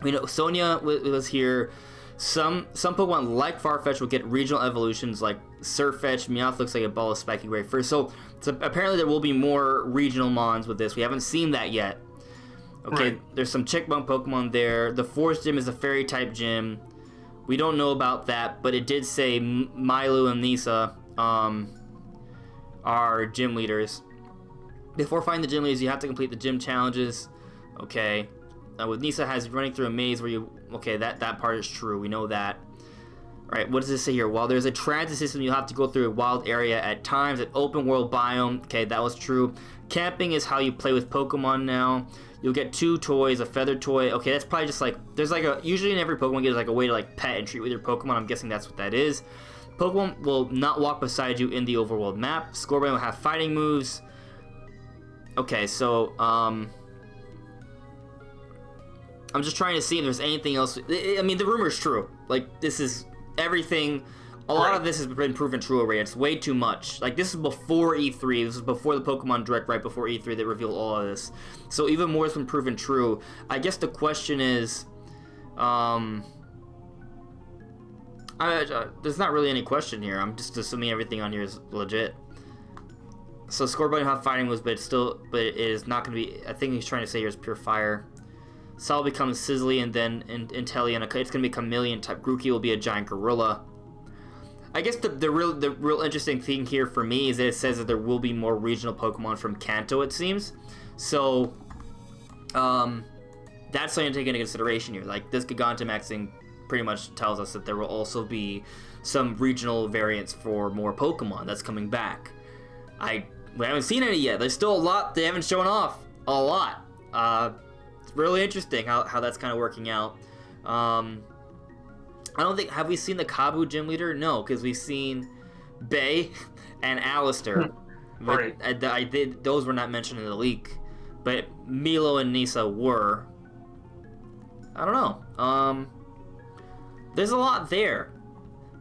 We know Sonia was here. Some Pokemon like Farfetch will get regional evolutions like Surfetch. Meowth looks like a ball of spiky gray fur. So apparently there will be more regional mons with this. We haven't seen that yet. Okay, right. There's some Chickbone Pokemon there. The Forest Gym is a Fairy type gym. We don't know about that, but it did say Milu and Nisa are gym leaders. Before finding the gym leaders, you have to complete the gym challenges. Okay. With Nisa has running through a maze where you... Okay, that part is true. We know that. Alright, what does this say here? While there's a transit system, you'll have to go through a wild area at times. An open world biome. Okay, that was true. Camping is how you play with Pokemon now. You'll get 2 toys, a feather toy. Okay, that's probably just like... There's like a... Usually in every Pokemon game, there's like a way to like pet and treat with your Pokemon. I'm guessing that's what that is. Pokemon will not walk beside you in the overworld map. Scorbunny will have fighting moves. Okay, so... I'm just trying to see if there's anything else... I mean, the rumor's true. Like, this is... Everything... A lot of this has been proven true already. It's way too much. Like, this is before E3. This is before the Pokemon Direct, right before E3 that revealed all of this. So even more has been proven true. I guess the question is... there's not really any question here. I'm just assuming everything on here is legit. So Scorbunny will have fighting moves, but it is not going to be... I think he's trying to say here is pure fire. Sal becomes Sizzly, and then Inteleon. It's going to be a chameleon type. Grookey will be a giant gorilla. I guess the real interesting thing here for me is that it says that there will be more regional Pokemon from Kanto, it seems. So, that's something to take into consideration here. Like, this Gigantamaxing pretty much tells us that there will also be some regional variants for more Pokemon that's coming back. We haven't seen any yet. There's still a lot they haven't shown off. A lot. It's really interesting how that's kind of working out. I don't think... Have we seen the Kabu gym leader? No, because we've seen Bay and Alistair.
Right.
Those were not mentioned in the leak. But Milo and Nisa were. I don't know. there's a lot there.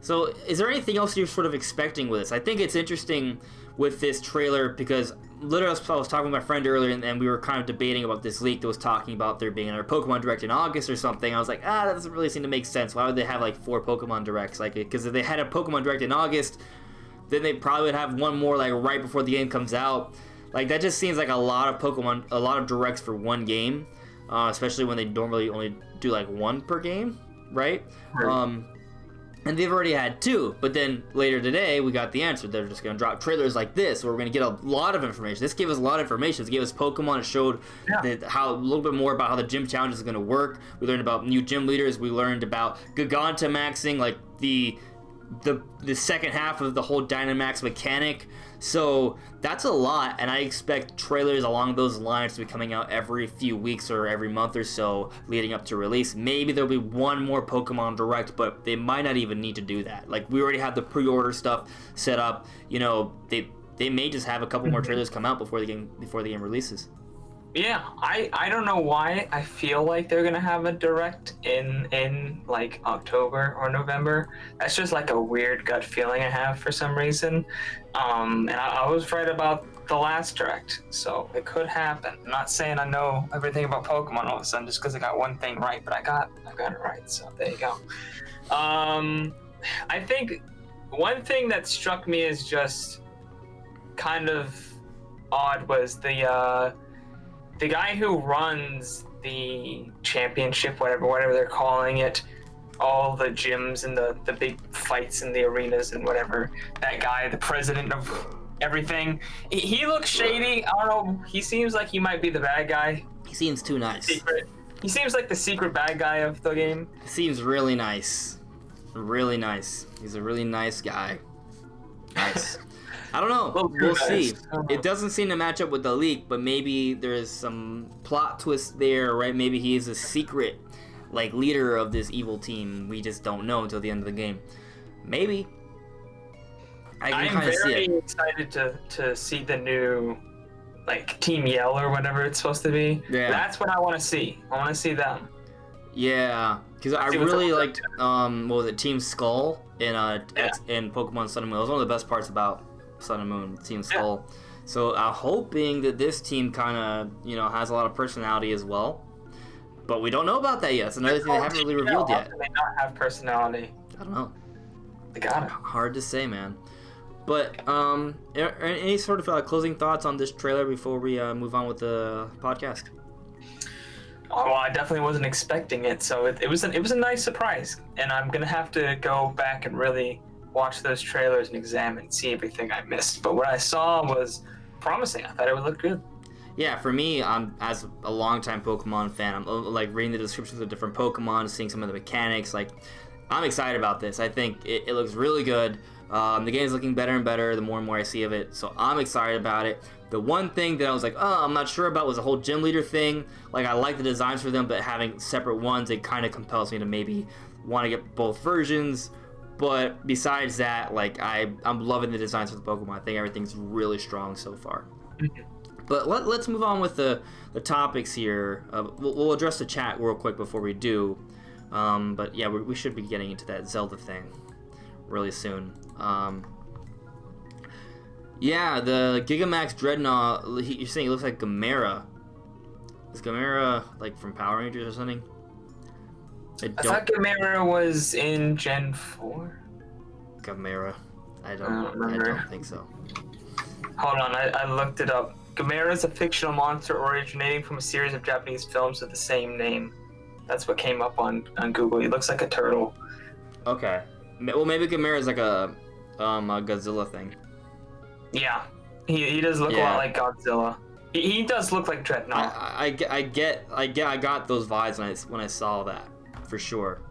So is there anything else you're sort of expecting with this? I think it's interesting with this trailer because literally I was talking with my friend earlier and we were kind of debating about this leak that was talking about there being another Pokemon Direct in August or something. I was like, that doesn't really seem to make sense. Why would they have like 4 Pokemon Directs? Like, because if they had a Pokemon Direct in August, then they probably would have one more like right before the game comes out. Like that just seems like a lot of Directs for one game, especially when they normally only do like 1 per game, right? And they've already had 2, but then later today we got the answer. They're just going to drop trailers like this, where we're going to get a lot of information. This gave us a lot of information. It gave us Pokemon. It showed a little bit more about how the gym challenge is going to work. We learned about new gym leaders. We learned about Gigantamaxing, like the second half of the whole Dynamax mechanic. So that's a lot, and I expect trailers along those lines to be coming out every few weeks or every month or so leading up to release. Maybe there'll be one more Pokemon Direct, but they might not even need to do that. Like, we already have the pre-order stuff set up. You know, they may just have a couple more trailers come out before the game releases.
Yeah, I don't know why I feel like they're gonna have a Direct in like October or November. That's just like a weird gut feeling I have for some reason. And I was right about the last Direct, so it could happen. I'm not saying I know everything about Pokemon all of a sudden just because I got one thing right, but I got it right, so there you go. I think one thing that struck me as just kind of odd was the guy who runs the championship, whatever they're calling it, all the gyms and the big fights in the arenas and whatever, that guy, the president of everything, he looks shady. I don't know, he seems like he might be the bad guy.
He seems too nice.
He seems like the secret bad guy of the game.
He seems really nice. Really nice. He's a really nice guy. Nice. I don't know. We'll see. It doesn't seem to match up with the leak, but maybe there's some plot twist there, right? Maybe he is a secret, like, leader of this evil team. We just don't know until the end of the game. Maybe. I can kind of see it.
I'm very excited to see the new, like, Team Yell or whatever it's supposed to be. Yeah. That's what I want to see. I want to see them.
Yeah, because I really liked, what was it, Team Skull in Pokemon Sun and Moon. It was one of the best parts about Sun and Moon, Team Skull. So I'm hoping that this team kind of, has a lot of personality as well. But we don't know about that yet. It's another thing they haven't really revealed yet.
They not have personality.
I don't know.
They got it.
Hard to say, man. But any sort of closing thoughts on this trailer before we move on with the podcast?
Oh, well, I definitely wasn't expecting it, so it was a nice surprise, and I'm gonna have to go back and really watch those trailers and examine, see everything I missed. But what I saw was promising. I thought it would look good. Yeah,
for me, as a longtime Pokemon fan, I'm like reading the descriptions of different Pokemon, seeing some of the mechanics. Like, I'm excited about this. I think it looks really good. The game's looking better and better the more and more I see of it, so I'm excited about it. The one thing that I was like, I'm not sure about was the whole gym leader thing. Like, I like the designs for them, but having separate ones, it kind of compels me to maybe want to get both versions. But besides that, like, I'm loving the designs for the Pokemon. I think everything's really strong so far. But let's move on with the topics here. We'll address the chat real quick before we do. But yeah, we should be getting into that Zelda thing really soon. Yeah, the Gigamax Dreadnought, you're saying it looks like Gamera. Is Gamera, like, from Power Rangers or something?
I thought Gamera was in Gen 4.
Gamera? I don't think so.
Hold on, I looked it up. Gamera is a fictional monster originating from a series of Japanese films with the same name. That's what came up on Google. He looks like a turtle.
Okay. Well, maybe Gamera is like a Godzilla thing.
Yeah, he does look a lot like Godzilla. He does look like Dreadnought.
I got those vibes when I saw that, for sure.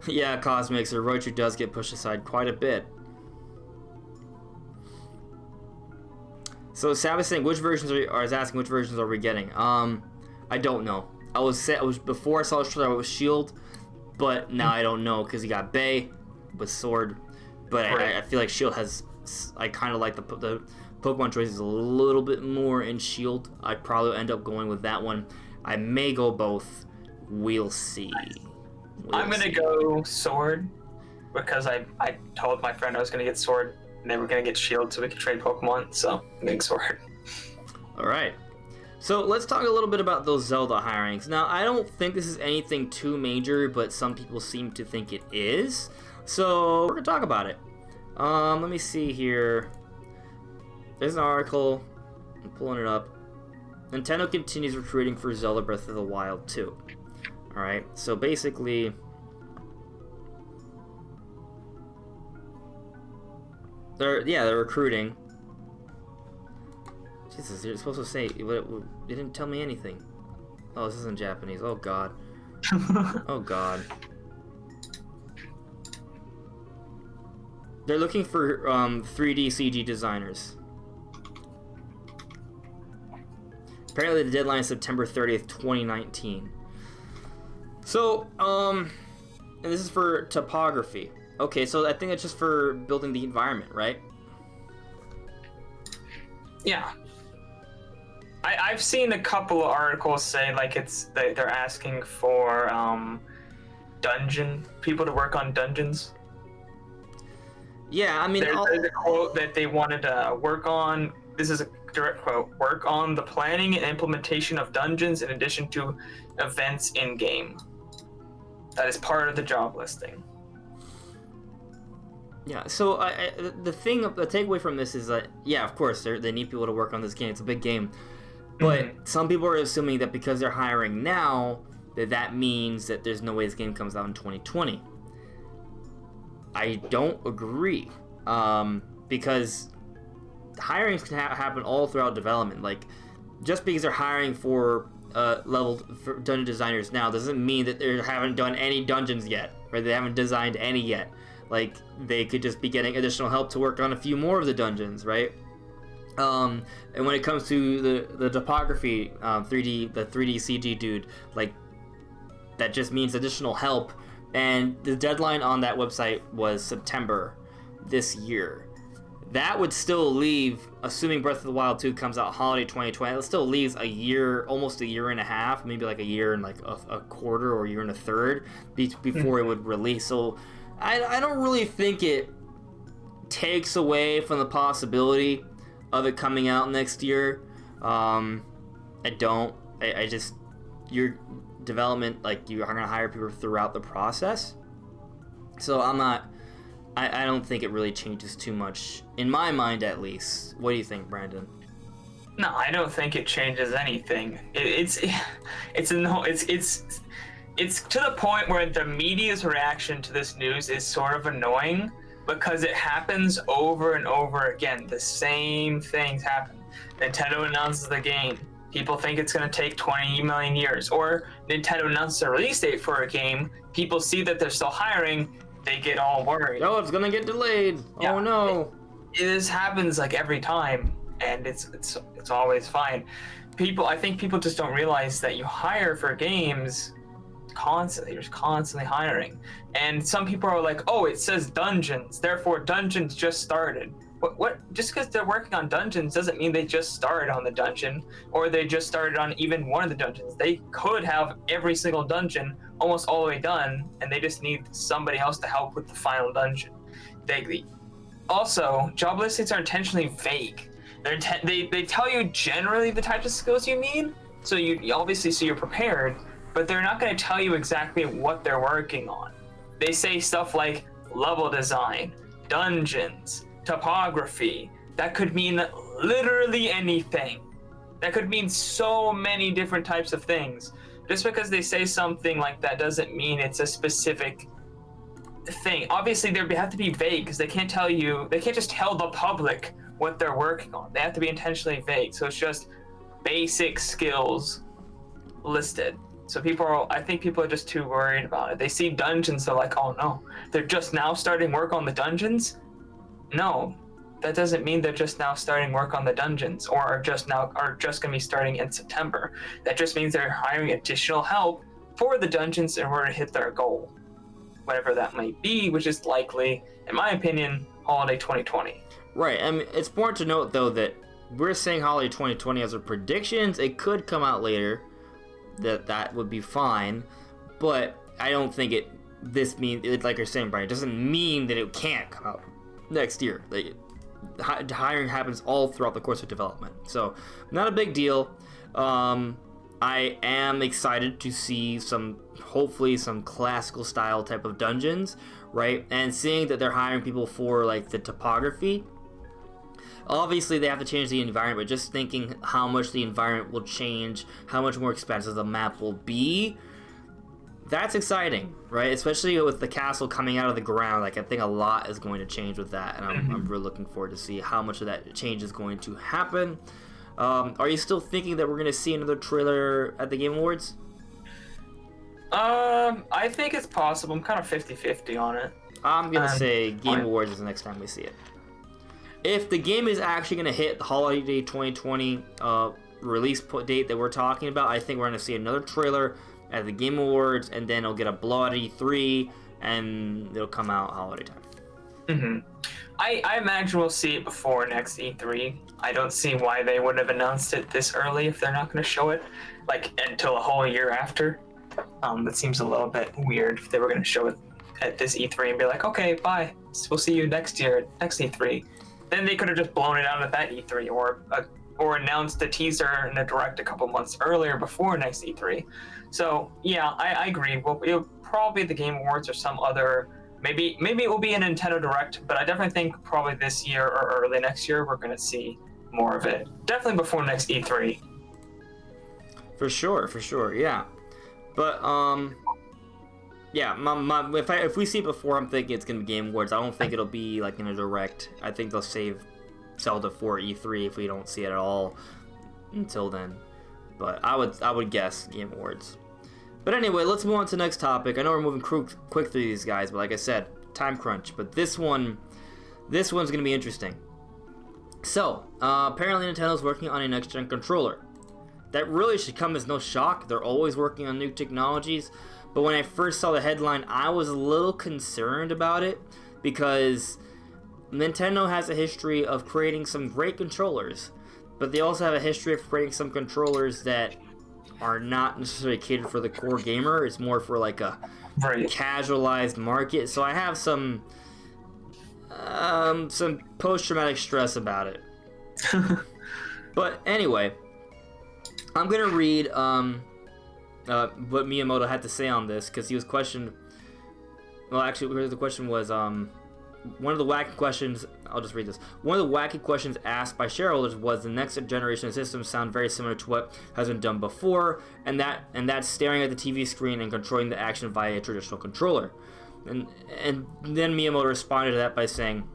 Yeah, Cosmix, or Roichu does get pushed aside quite a bit. So Sav is saying which versions asking which versions are we getting? I don't know. I was before I saw the trailer, it was Shield, but now I don't know because you got Bay with Sword. But I feel like Shield has. I kind of like the Pokemon choices a little bit more in Shield. I'd probably end up going with that one. I may go both. We'll see.
I'm gonna go Sword because I told my friend I was gonna get Sword and they were gonna get Shield so we could trade Pokemon. So I'm getting Sword.
All right. So let's talk a little bit about those Zelda hirings. Now, I don't think this is anything too major, but some people seem to think it is. So we're gonna talk about it. Let me see here. There's an article. I'm pulling it up. Nintendo continues recruiting for Zelda Breath of the Wild 2. Alright, so basically... They're recruiting. Jesus, you're supposed to say... You didn't tell me anything. Oh, this is in Japanese. Oh, God. Oh, God. They're looking for 3D CG designers. Apparently the deadline is September 30th, 2019. So, and this is for topography. Okay, so I think it's just for building the environment, right?
Yeah. I've seen a couple of articles say like they're asking for dungeon people to work on dungeons.
Yeah, I mean,
there's a quote that they wanted to work on. This is a direct quote. Work on the planning and implementation of dungeons in addition to events in game. That is part of the job listing.
Yeah, so the takeaway from this is that, yeah, of course, they need people to work on this game. It's a big game. But some people are assuming that because they're hiring now, that means that there's no way this game comes out in 2020. I don't agree. Because hirings can happen all throughout development. Like, just because they're hiring for dungeon designers now doesn't mean that they haven't done any dungeons yet, or they haven't designed any yet. Like, they could just be getting additional help to work on a few more of the dungeons, right? And when it comes to the topography, the 3D CG dude, like, that just means additional help. And the deadline on that website was September this year. That would still leave, assuming Breath of the Wild 2 comes out holiday 2020, it still leaves a year, almost a year and a half, maybe like a year and like a quarter or a year and a third before it would release. So I don't really think it takes away from the possibility of it coming out next year. I don't. I just, your development, like, you are going to hire people throughout the process. So I don't think it really changes too much, in my mind at least. What do you think, Brandon?
No, I don't think it changes anything. It's to the point where the media's reaction to this news is sort of annoying because it happens over and over again. The same things happen. Nintendo announces the game. People think it's going to take 20 million years. Or Nintendo announces a release date for a game. People see that they're still hiring. They get all worried.
Oh, it's going to get delayed. Yeah, oh, no.
This happens like every time. And it's always fine. I think people just don't realize that you hire for games constantly. You're just constantly hiring. And some people are like, oh, it says dungeons, therefore dungeons just started. What? Just because they're working on dungeons doesn't mean they just started on the dungeon, or they just started on even one of the dungeons. They could have every single dungeon almost all the way done, and they just need somebody else to help with the final dungeon. Also, job listings are intentionally vague. They tell you generally the types of skills you need, so you obviously so you're prepared, but they're not going to tell you exactly what they're working on. They say stuff like level design, dungeons, topography. That could mean literally anything. That could mean so many different types of things. Just because they say something like that doesn't mean it's a specific thing. Obviously, they have to be vague because they can't just tell the public what they're working on. They have to be intentionally vague. So it's just basic skills listed. So I think people are just too worried about it. They see dungeons, they're like, oh no, they're just now starting work on the dungeons? No, that doesn't mean they're just now starting work on the dungeons or are just going to be starting in September. That just means they're hiring additional help for the dungeons in order to hit their goal, whatever that might be, which is likely, in my opinion, holiday 2020.
Right. I mean, it's important to note though that we're saying holiday 2020 as our predictions. It could come out later. That would be fine, but I don't think this means, like you're saying, Brian, it doesn't mean that it can't come out next year. Like, hiring happens all throughout the course of development, so not a big deal. I am excited to see hopefully some classical style type of dungeons, right? And seeing that they're hiring people for like the topography. Obviously, they have to change the environment, but just thinking how much the environment will change, how much more expensive the map will be, that's exciting, right? Especially with the castle coming out of the ground. Like, I think a lot is going to change with that, and I'm really looking forward to see how much of that change is going to happen. Are you still thinking that we're going to see another trailer at the Game Awards?
I think it's possible. I'm kind of 50-50 on it.
I'm going to say Game Awards is the next time we see it. If the game is actually going to hit the holiday 2020 release date that we're talking about, I think we're going to see another trailer at the Game Awards, and then it'll get a blowout at E3, and it'll come out holiday time.
I imagine we'll see it before next E3. I don't see why they would have announced it this early if they're not going to show it like until a whole year after. That seems a little bit weird if they were going to show it at this E3 and be like, okay, bye, we'll see you next year, next E3. Then they could have just blown it out at that E3 or announced a teaser and a direct a couple months earlier before next E3. So yeah, I agree. Well, it'll probably the Game Awards or some other. Maybe it will be a Nintendo Direct, but I definitely think probably this year or early next year we're going to see more of it. Definitely before next E3.
For sure, yeah. But yeah, if we see it before, I'm thinking it's going to be Game Awards. I don't think it'll be like in a Direct. I think they'll save Zelda for E3 if we don't see it at all until then. But I would guess Game Awards. But anyway, let's move on to the next topic. I know we're moving quick through these guys, but like I said, time crunch. But this one's going to be interesting. So, apparently Nintendo's working on a next-gen controller. That really should come as no shock. They're always working on new technologies. But when I first saw the headline, I was a little concerned about it because Nintendo has a history of creating some great controllers, but they also have a history of creating some controllers that are not necessarily catered for the core gamer. It's more for like a casualized market. So I have some post-traumatic stress about it. But anyway, I'm gonna read what Miyamoto had to say on this, because he was questioned. Well, actually, the question was one of the wacky questions. I'll just read this. One of the wacky questions asked by shareholders was, the next generation of systems sound very similar to what has been done before, and that's staring at the TV screen and controlling the action via a traditional controller. And then Miyamoto responded to that by saying,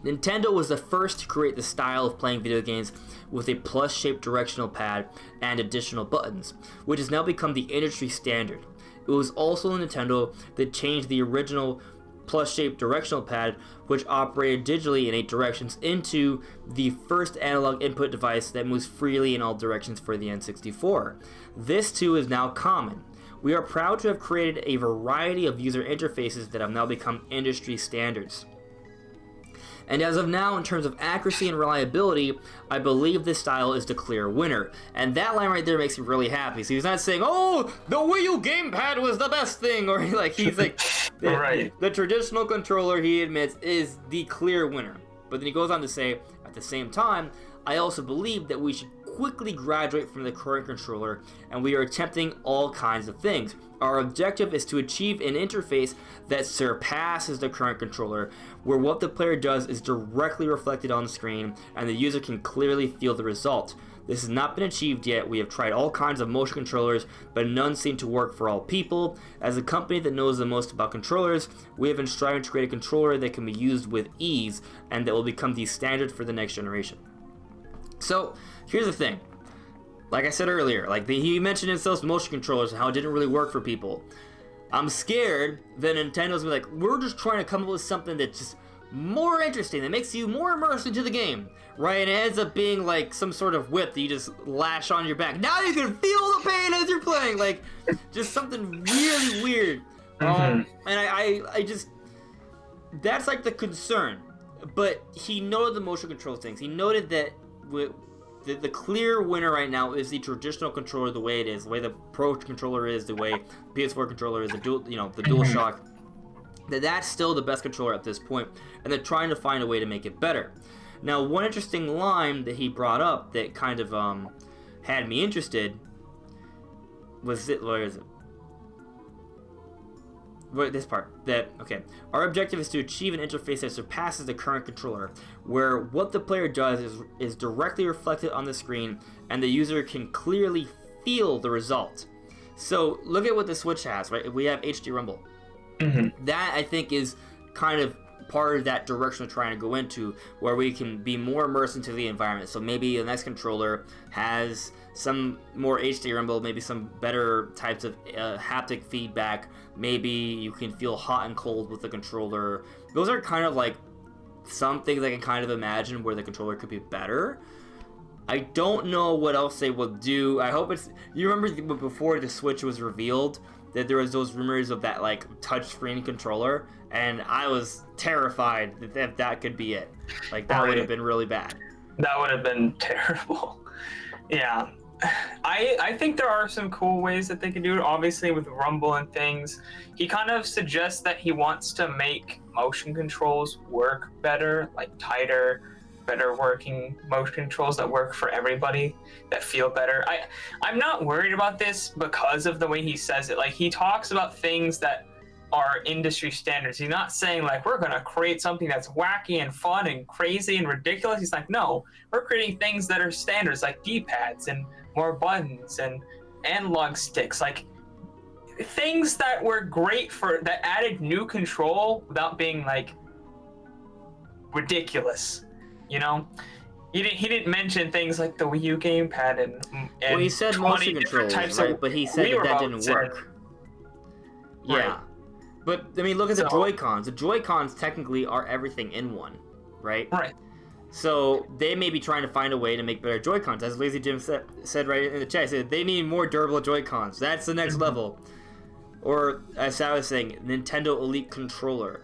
Nintendo was the first to create the style of playing video games with a plus-shaped directional pad and additional buttons, which has now become the industry standard. It was also Nintendo that changed the original plus-shaped directional pad, which operated digitally in 8 directions, into the first analog input device that moves freely in all directions for the N64. This too is now common. We are proud to have created a variety of user interfaces that have now become industry standards. And as of now, in terms of accuracy and reliability, I believe this style is the clear winner. And that line right there makes me really happy. So he's not saying, oh, the Wii U gamepad was the best thing, or like he's like, the traditional controller, he admits, is the clear winner. But then he goes on to say, at the same time, I also believe that we should quickly graduate from the current controller, and we are attempting all kinds of things. Our objective is to achieve an interface that surpasses the current controller, where what the player does is directly reflected on the screen, and the user can clearly feel the result. This has not been achieved yet. We have tried all kinds of motion controllers, but none seem to work for all people. As a company that knows the most about controllers, we have been striving to create a controller that can be used with ease, and that will become the standard for the next generation. So, here's the thing. Like I said earlier, he mentioned himself motion controllers and how it didn't really work for people. I'm scared that Nintendo's gonna be like, we're just trying to come up with something that's just more interesting, that makes you more immersed into the game, right? And it ends up being like some sort of whip that you just lash on your back. Now you can feel the pain as you're playing, like just something really weird. And I just, that's like the concern. But he noted the motion control things. He noted that the clear winner right now is the traditional controller, the way it is, the way the Pro controller is, the way PS4 controller is, the DualShock. That's still the best controller at this point, and they're trying to find a way to make it better. Now, one interesting line that he brought up that kind of had me interested was where is it? This part, our objective is to achieve an interface that surpasses the current controller, where what the player does is directly reflected on the screen, and the user can clearly feel the result. So look at what the Switch has, right? We have HD Rumble. That, I think, is kind of part of that direction we're trying to go into, where we can be more immersed into the environment. So maybe the next controller has some more HD rumble, maybe some better types of haptic feedback. Maybe you can feel hot and cold with the controller. Those are kind of like some things I can kind of imagine where the controller could be better. I don't know what else they will do. I hope it's... You remember before the Switch was revealed that there was those rumors of that like touchscreen controller, and I was terrified that that could be it. Like that would have been really bad.
That would have been terrible. Yeah. I think there are some cool ways that they can do it, obviously with Rumble and things. He kind of suggests that he wants to make motion controls work better, like tighter, better working motion controls that work for everybody, that feel better. I'm not worried about this because of the way he says it. Like, he talks about things that are industry standards. He's not saying like we're gonna create something that's wacky and fun and crazy and ridiculous. He's like, no, we're creating things that are standards, like D-pads and more buttons and analog sticks, like things that were great for, that added new control without being like ridiculous, you know. He didn't mention things like the Wii U gamepad and
well, he said motion controls, right? But he said that didn't work. Yeah. Right. But, I mean, look at the Joy-Cons. The Joy-Cons technically are everything in one, right?
Right.
So, they may be trying to find a way to make better Joy-Cons. As Lazy Jim said right in the chat, he said they need more durable Joy-Cons. That's the next level. Or, as I was saying, Nintendo Elite Controller.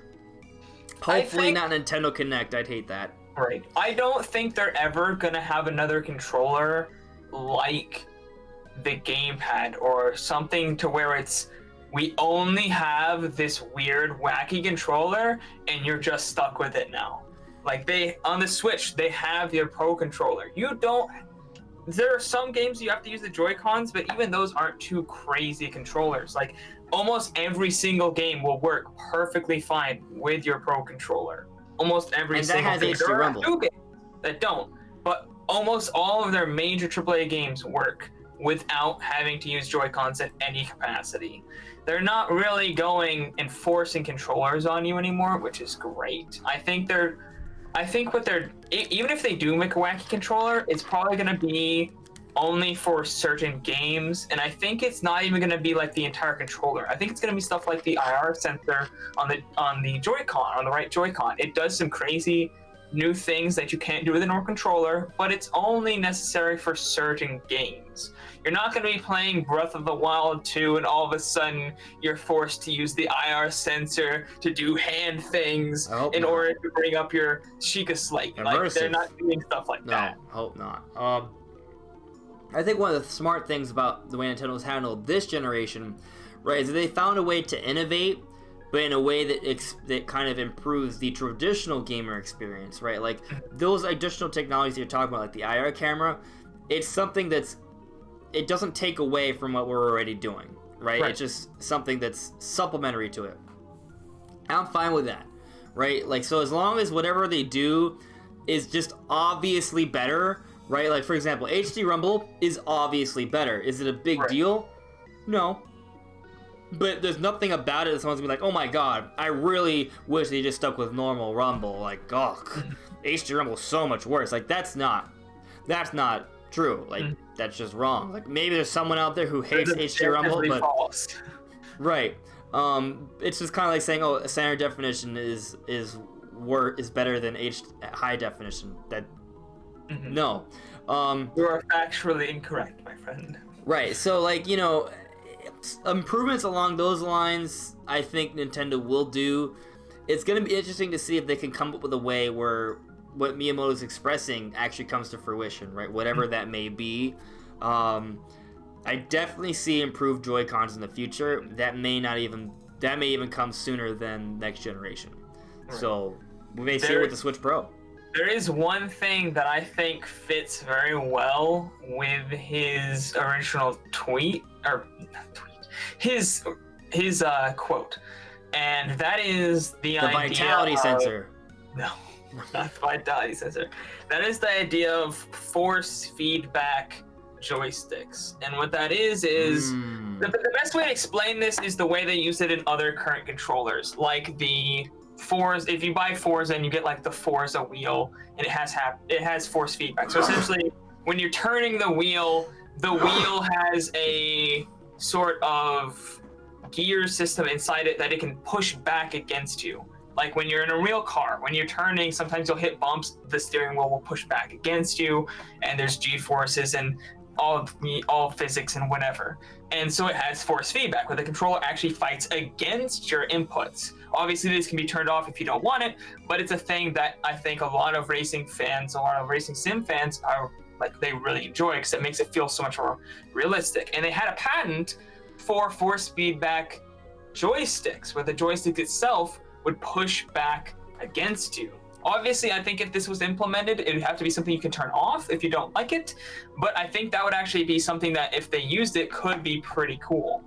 Hopefully not Nintendo Connect. I'd hate that.
Right. I don't think they're ever going to have another controller like the gamepad or something to where it's, we only have this weird, wacky controller, and you're just stuck with it now. Like, on the Switch, they have their Pro controller. There are some games you have to use the Joy-Cons, but even those aren't too crazy controllers. Like, almost every single game will work perfectly fine with your Pro controller. Almost every single game. There are a few games that don't, but almost all of their major AAA games work without having to use Joy-Cons at any capacity. They're not really going and forcing controllers on you anymore, which is great. I think even if they do make a wacky controller, it's probably going to be only for certain games, and I think it's not even going to be like the entire controller. I think it's going to be stuff like the IR sensor on the Joy-Con, on the right Joy-Con. It does some crazy new things that you can't do with a normal controller, but it's only necessary for certain games. You're not going to be playing Breath of the Wild 2 and all of a sudden you're forced to use the IR sensor to do hand things in order to bring up your Sheikah Slate. Like, they're not doing stuff like that.
No, hope not. I think one of the smart things about the way Nintendo's handled this generation, right, is that they found a way to innovate, but in a way that kind of improves the traditional gamer experience, right? Like, those additional technologies you're talking about, like the IR camera, it's something it doesn't take away from what we're already doing, right? It's just something that's supplementary to it. I'm fine with that, right? Like, so as long as whatever they do is just obviously better, right? Like, for example, HD Rumble is obviously better. Is it a big deal? No. But there's nothing about it that someone's gonna be like, oh my god, I really wish they just stuck with normal Rumble. Like, HD Rumble is so much worse. Like, that's not true. Like, that's just wrong. Like, maybe there's someone out there who hates HD Rumble, but
false.
Right. It's just kind of like saying, oh, standard definition is better than high definition. That no.
You are factually incorrect, my friend.
Right. So, like, you know, improvements along those lines, I think Nintendo will do. It's going to be interesting to see if they can come up with a way where what Miyamoto's expressing actually comes to fruition, right? Whatever that may be. I definitely see improved Joy-Cons in the future. That may even come sooner than next generation. Right. So we may see it with the Switch Pro.
There is one thing that I think fits very well with his original his quote, and that is the idea
vitality sensor.
No, not the vitality sensor. That is the idea of force feedback joysticks, and what that is the best way to explain this is the way they use it in other current controllers, like the Forza. If you buy Forza and you get like the Forza wheel, and it has force feedback. So essentially, when you're turning the wheel has a sort of gear system inside it that it can push back against you. Like when you're in a real car, when you're turning, sometimes you'll hit bumps, the steering wheel will push back against you, and there's G-forces and all physics and whatever. And so it has force feedback, where the controller actually fights against your inputs. Obviously, this can be turned off if you don't want it, but it's a thing that I think a lot of racing fans, a lot of racing sim fans are like, they really enjoy, because it makes it feel so much more realistic. And they had a patent for force feedback joysticks, where the joystick itself would push back against you. Obviously, I think if this was implemented, it would have to be something you can turn off if you don't like it. But I think that would actually be something that, if they used it, could be pretty cool.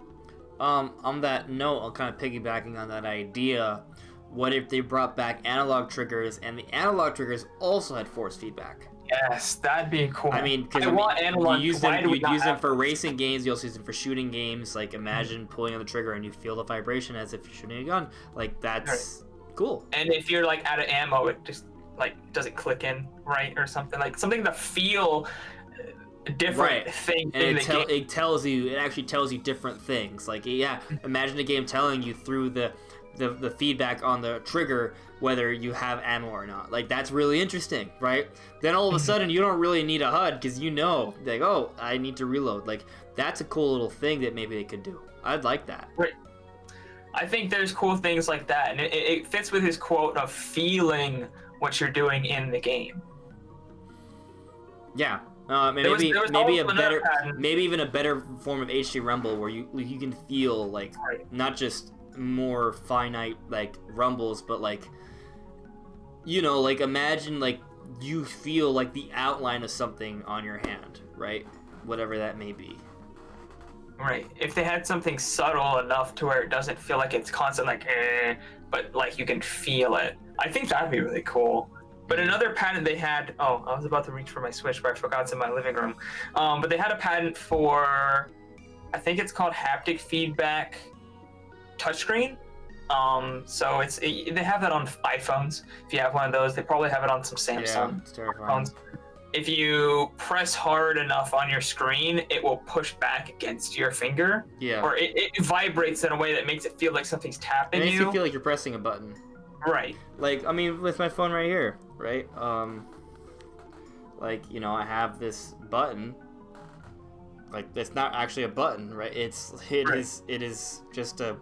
On that note, I'm kind of piggybacking on that idea. What if they brought back analog triggers, and the analog triggers also had force feedback?
Yes, that'd be cool.
I mean, because you use them for racing games. You also use them for shooting games. Like, imagine pulling on the trigger and you feel the vibration as if you're shooting a gun. Like, that's cool.
And if you're like out of ammo, it just like doesn't click in right or something. Like something to feel different thing.
And it actually tells you different things. Like, yeah, imagine a game telling you through the feedback on the trigger whether you have ammo or not. Like, that's really interesting, right? Then all of a sudden you don't really need a HUD, because you know, like, oh, I need to reload. Like, that's a cool little thing that maybe they could do. I'd like that.
Right. I think there's cool things like that, and it fits with his quote of feeling what you're doing in the game.
Yeah. Maybe even a better form of HD rumble, where you can feel like not just more finite like rumbles, but like, you know, like imagine like you feel like the outline of something on your hand, right? Whatever that may be.
Right. If they had something subtle enough to where it doesn't feel like it's constant, like, but like you can feel it. I think that'd be really cool. But another patent they had, I was about to reach for my Switch, but I forgot it's in my living room. But they had a patent for, I think it's called Haptic Feedback touchscreen. So they have that on iPhones. If you have one of those, they probably have it on some Samsung phones. If you press hard enough on your screen, it will push back against your finger. Yeah. Or it vibrates in a way that makes it feel like something's tapping you.
It makes you feel like you're pressing a button.
Right.
Like, I mean, with my phone right here, right? Like, you know, I have this button. Like, it's not actually a button, right? It is just a,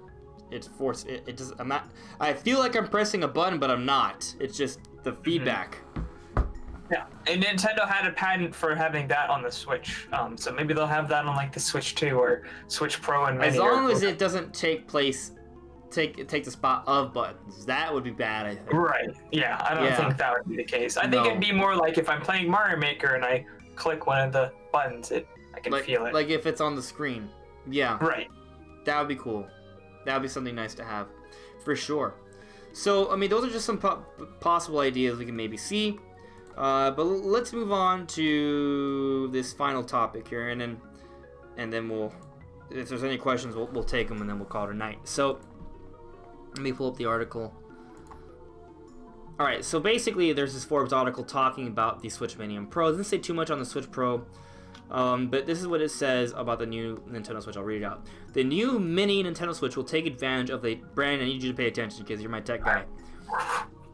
it's force. It does. I'm not. I feel like I'm pressing a button, but I'm not. It's just the feedback.
Yeah, and Nintendo had a patent for having that on the Switch, so maybe they'll have that on like the Switch 2 or Switch Pro and Mini.
As long as it doesn't take the spot of buttons, that would be bad, I think.
Right. Yeah, I don't think that would be the case. I think it'd be more like if I'm playing Mario Maker and I click one of the buttons, I can feel it.
Like if it's on the screen. Yeah.
Right.
That would be cool. That would be something nice to have, for sure. So, I mean, those are just some possible ideas we can maybe see. But let's move on to this final topic here, and then we'll, if there's any questions, we'll take them, and then we'll call it a night. So, let me pull up the article. All right, so basically, there's this Forbes article talking about the Switch Mini and Pro. It doesn't say too much on the Switch Pro, but this is what it says about the new Nintendo Switch. I'll read it out. The new Mini Nintendo Switch will take advantage of the brand. I need you to pay attention because you're my tech guy.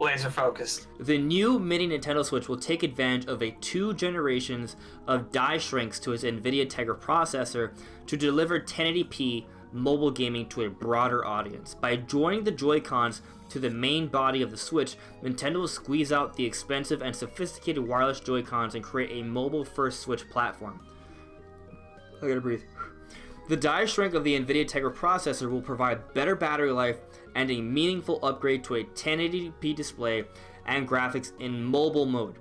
Laser focused.
The new Mini Nintendo Switch will take advantage of 2 generations of die shrinks to its NVIDIA Tegra processor to deliver 1080p mobile gaming to a broader audience. By joining the Joy-Cons to the main body of the Switch, Nintendo will squeeze out the expensive and sophisticated wireless Joy-Cons and create a mobile-first Switch platform. I gotta breathe. The die shrink of the NVIDIA Tegra processor will provide better battery life and a meaningful upgrade to a 1080p display and graphics in mobile mode.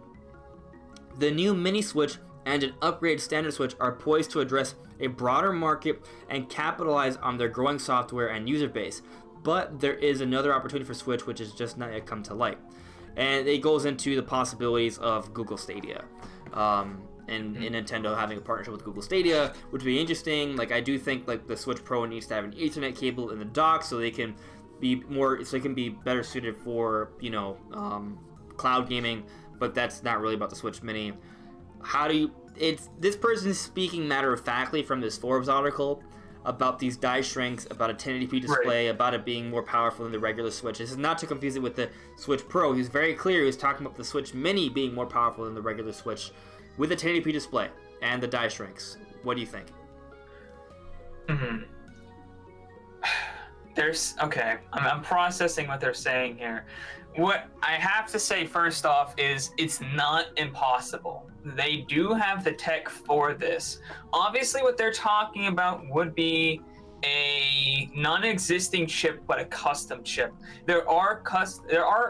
The new mini Switch and an upgraded standard Switch are poised to address a broader market and capitalize on their growing software and user base. But there is another opportunity for Switch which has just not yet come to light. And it goes into the possibilities of Google Stadia. And Nintendo having a partnership with Google Stadia, which would be interesting. Like, I do think like the Switch Pro needs to have an Ethernet cable in the dock so they can be better suited for, you know, cloud gaming. But that's not really about the Switch Mini. This person is speaking matter-of-factly from this Forbes article about these die shrinks, about a 1080p display, about it being more powerful than the regular Switch. This is not to confuse it with the Switch Pro. He's very clear. He was talking about the Switch Mini being more powerful than the regular Switch with a 1080p display and the die shrinks. What do you think?
I'm processing what they're saying here. What I have to say first off is it's not impossible. They do have the tech for this. Obviously, what they're talking about would be a non-existing chip, but a custom chip. There are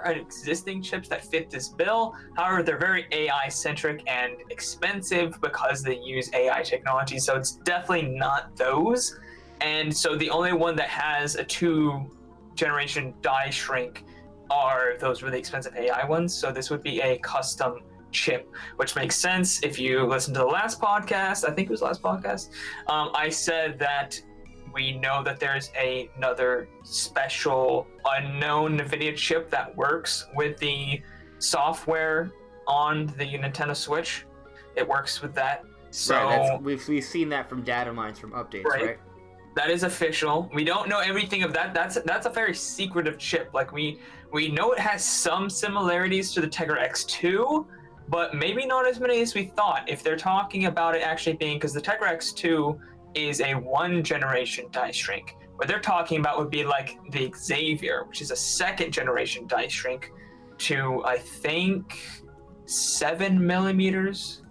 existing chips that fit this bill. However, they're very AI-centric and expensive because they use AI technology. So it's definitely not those. And so the only one that has a 2-generation die shrink are those really expensive AI ones. So this would be a custom chip, which makes sense. If you listen to the last podcast, I think it was the last podcast, I said that we know that there's another special unknown NVIDIA chip that works with the software on the Nintendo Switch. It works with that. So
right, we've seen that from data mines from updates, right?
That is official. We don't know everything of that. That's a very secretive chip. Like we know it has some similarities to the Tegra X2, but maybe not as many as we thought. If they're talking about it actually being, because the Tegra X2 is a 1-generation die shrink. What they're talking about would be like the Xavier, which is a 2nd-generation die shrink to, I think, 7 millimeters.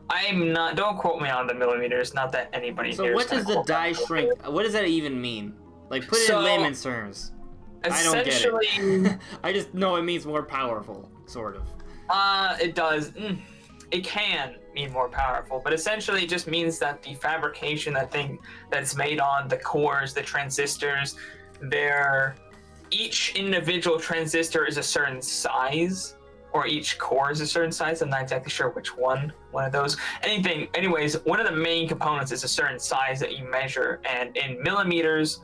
Don't quote me on the millimeters, not that anybody
So
here
what does the die shrink, what does that even mean? Like, put it in layman's terms. I don't get it. I just know it means more powerful, sort of.
It does. It can mean more powerful, but essentially it just means that the fabrication, that's made on the cores, the transistors, each individual transistor is a certain size, or each core is a certain size. I'm not exactly sure which one of those. Anyways, one of the main components is a certain size that you measure, and in millimeters,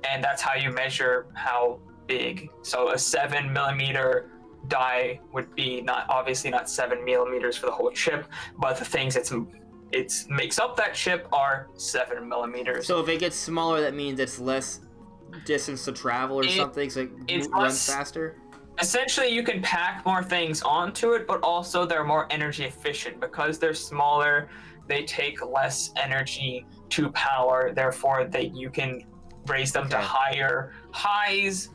and that's how you measure how big. So a 7 millimeter die would be obviously not 7 millimeters for the whole chip, but the things it makes up that chip are 7 millimeters.
So if it gets smaller, that means it's less distance to travel or something, so it runs faster?
Essentially, you can pack more things onto it, but also they're more energy efficient. Because they're smaller, they take less energy to power, therefore you can raise them to higher highs.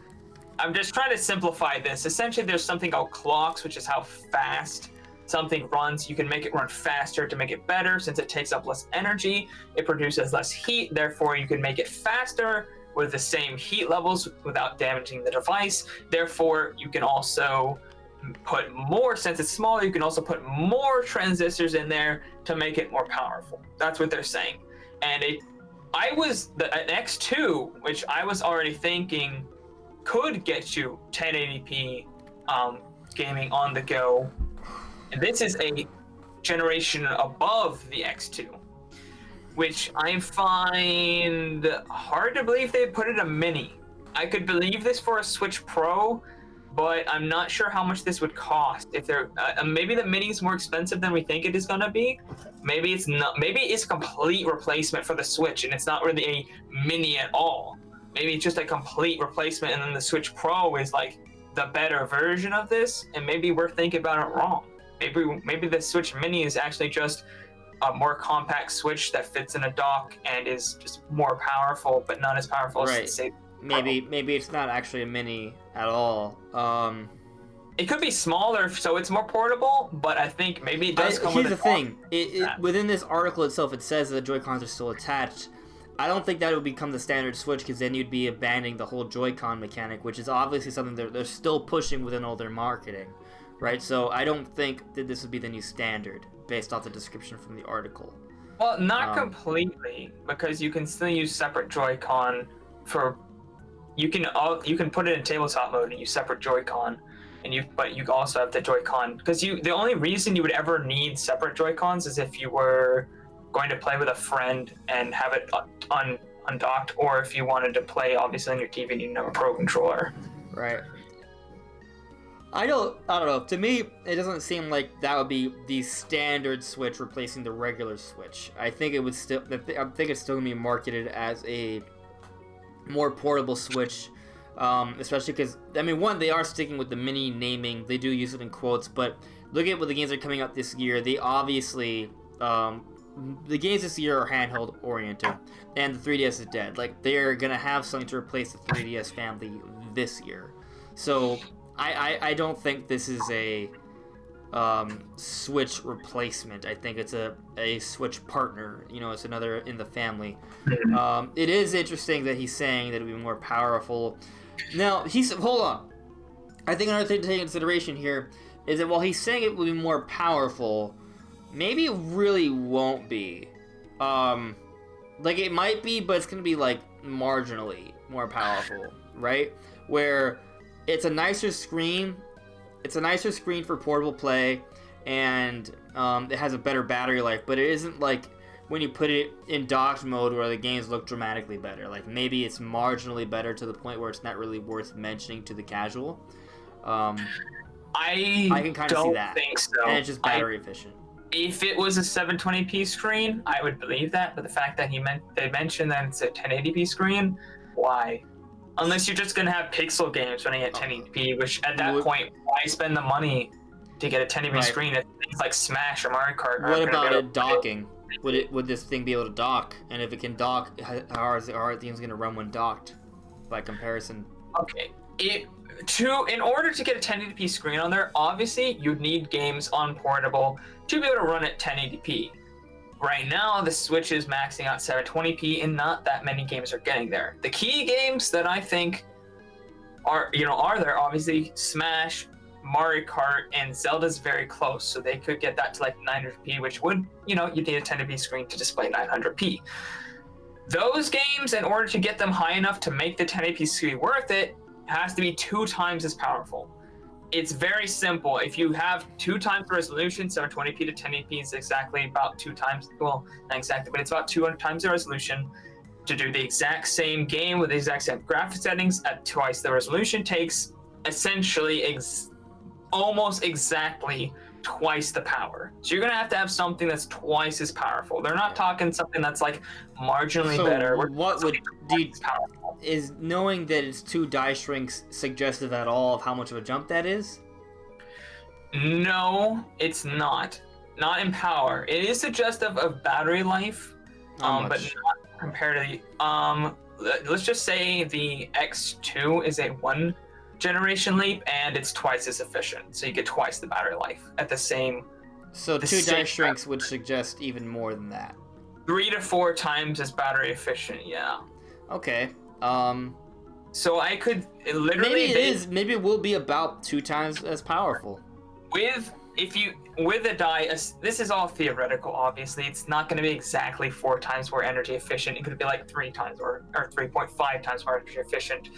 I'm just trying to simplify this. Essentially, there's something called clocks, which is how fast something runs. You can make it run faster to make it better. Since it takes up less energy, it produces less heat. Therefore, you can make it faster with the same heat levels without damaging the device. Therefore, you can also put more, since it's smaller, you can also put more transistors in there to make it more powerful. That's what they're saying. And an X2, which I was already thinking could get you 1080p gaming on the go. And this is a generation above the X2, which I find hard to believe they put it a mini. I could believe this for a Switch Pro, but I'm not sure how much this would cost. If they're maybe the mini is more expensive than we think it is gonna be. Maybe it's not. Maybe it's a complete replacement for the Switch, and it's not really a mini at all. Maybe it's just a complete replacement, and then the Switch Pro is like the better version of this, and maybe we're thinking about it wrong. Maybe the Switch Mini is actually just a more compact Switch that fits in a dock and is just more powerful, but not as powerful as the Sega.
Maybe it's not actually a mini at all.
It could be smaller, so it's more portable, but I think maybe it does come with a dock.
Here's the thing. Within this article itself, it says that the Joy-Cons are still attached. I don't think that would become the standard Switch, because then you'd be abandoning the whole Joy-Con mechanic, which is obviously something they're still pushing within all their marketing, right? So I don't think that this would be the new standard, based off the description from the article.
Well, not completely, because you can still use separate Joy-Con for... You can put it in tabletop mode and use separate Joy-Con. But you also have the Joy-Con, because the only reason you would ever need separate Joy-Cons is if you were going to play with a friend and have it undocked, or if you wanted to play obviously on your TV and you didn't have a Pro Controller.
Right. I don't know. To me, it doesn't seem like that would be the standard Switch replacing the regular Switch. I think it's still gonna be marketed as a more portable Switch. Especially because, I mean, one, they are sticking with the mini naming. They do use it in quotes, but look at what the games are coming out this year. They obviously, the games this year are handheld oriented, and the 3DS is dead. Like, they're gonna have something to replace the 3DS family this year. So, I don't think this is a Switch replacement. I think it's a Switch partner. You know, it's another in the family. It is interesting that he's saying that it would be more powerful. Now, hold on. I think another thing to take into consideration here is that while he's saying it will be more powerful, maybe it really won't be. Like, it might be, but it's going to be, like, marginally more powerful, right? Where it's a nicer screen. It's a nicer screen for portable play, and it has a better battery life, but it isn't like when you put it in docked mode where the games look dramatically better. Like, maybe it's marginally better to the point where it's not really worth mentioning to the casual. I can kind of see that.
Think so.
And it's just battery efficient.
If it was a 720p screen, I would believe that, but the fact that they mentioned that it's a 1080p screen, why? Unless you're just going to have pixel games running at 1080p, which at that point, why spend the money to get a 1080p screen if things like Smash or Mario Kart?
What about it docking? Would this thing be able to dock? And if it can dock, how are things going to run when docked by comparison?
Okay. In order to get a 1080p screen on there, obviously you'd need games on portable to be able to run at 1080p. Right now, the Switch is maxing out 720p, and not that many games are getting there. The key games that I think are there, obviously Smash, Mario Kart, and Zelda's very close, so they could get that to like 900p, which would, you'd need a 1080p screen to display 900p. Those games, in order to get them high enough to make the 1080p screen worth it, has to be 2 times as powerful. It's very simple. If you have 2 times the resolution, 720p to 1080p is exactly about 2 times, well, not exactly, but it's about 200 times the resolution. To do the exact same game with the exact same graphics settings at twice the resolution takes essentially almost exactly twice the power. So you're going to have something that's twice as powerful. They're not talking something that's like marginally better.
What would is knowing that it's 2 die shrinks suggestive at all of how much of a jump that is?
No, it's not. Not in power. It is suggestive of battery life, but not compared to the let's just say the X2 is a 1 generation leap, and it's twice as efficient, so you get twice the battery life at the same.
So 2 die shrinks would suggest even more than that.
3 to 4 times as battery efficient, yeah.
Okay.
So I could literally.
Maybe it will be about 2 times as powerful. With
a die, this is all theoretical. Obviously, it's not going to be exactly 4 times more energy efficient. It could be like 3 times or 3.5 times more energy efficient.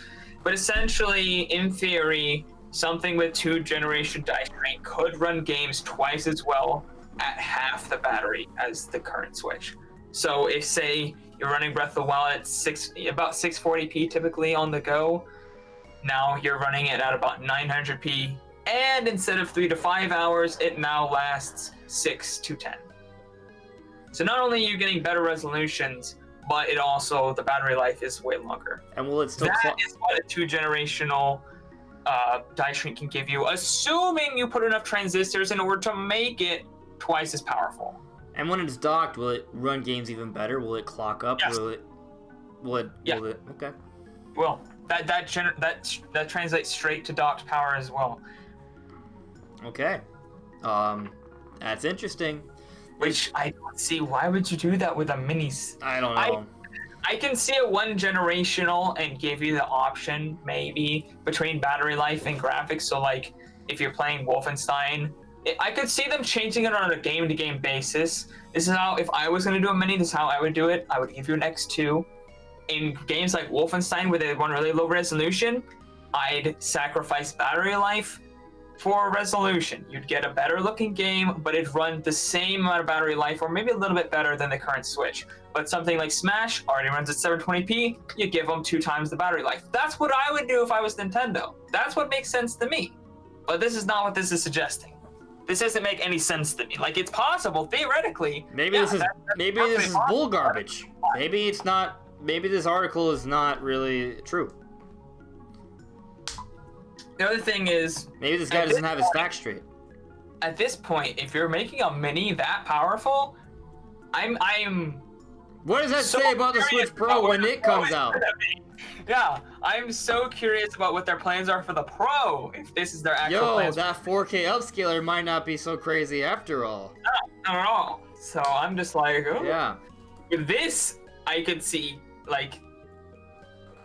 But essentially, in theory, something with 2 generation die shrink could run games twice as well at half the battery as the current Switch. So if, say, you're running Breath of the Wild at about 640p typically on the go, now you're running it at about 900p, and instead of 3 to 5 hours, it now lasts 6 to 10. So not only are you getting better resolutions, but the battery life is way longer.
And will it still?
That is what a 2-generational die shrink can give you, assuming you put enough transistors in order to make it twice as powerful.
And when it's docked, will it run games even better? Will it clock up?
Yes.
Will it? Okay.
Well, that translates straight to docked power as well.
Okay. That's interesting.
Which I don't see. Why would you do that with a minis?
I don't know.
I can see a one generational and give you the option maybe between battery life and graphics. So like if you're playing Wolfenstein, I could see them changing it on a game-to-game basis. This is how, if I was going to do a mini, this is how I would do it. I would give you an X2. In games like Wolfenstein where they run really low resolution, I'd sacrifice battery life for resolution. You'd get a better looking game, but it'd run the same amount of battery life or maybe a little bit better than the current Switch. But something like Smash already runs at 720p, you give them 2 times the battery life. That's what I would do if I was Nintendo. That's what makes sense to me. But this is not what this is suggesting. This doesn't make any sense to me. Like, it's possible, theoretically.
Maybe this is bull garbage. Maybe it's not, maybe this article is not really true.
The other thing is,
maybe this guy doesn't have his facts straight.
At this point, if you're making a mini that powerful, I'm
what does that say about the Switch Pro when it comes out?
Yeah, I'm so curious about what their plans are for the Pro, if this is their actual plans.
That 4K upscaler might not be so crazy after all.
Not at all. So I'm just like, oh.
Yeah.
With this, I could see, like,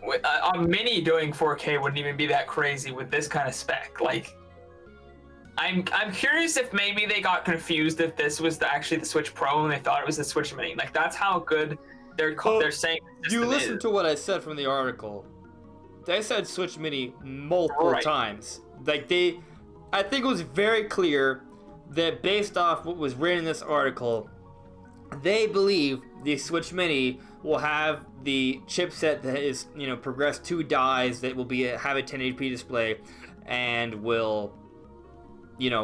a mini doing 4K wouldn't even be that crazy with this kind of spec. Like, I'm curious if maybe they got confused if this was actually the Switch Pro and they thought it was the Switch Mini. Like, that's how good they're saying the system
you listen to what I said from the article. They said Switch Mini multiple times. Like, I think it was very clear that based off what was written in this article, they believe the Switch Mini will have the chipset that is, progressed 2 dies that will have a 1080p display and will,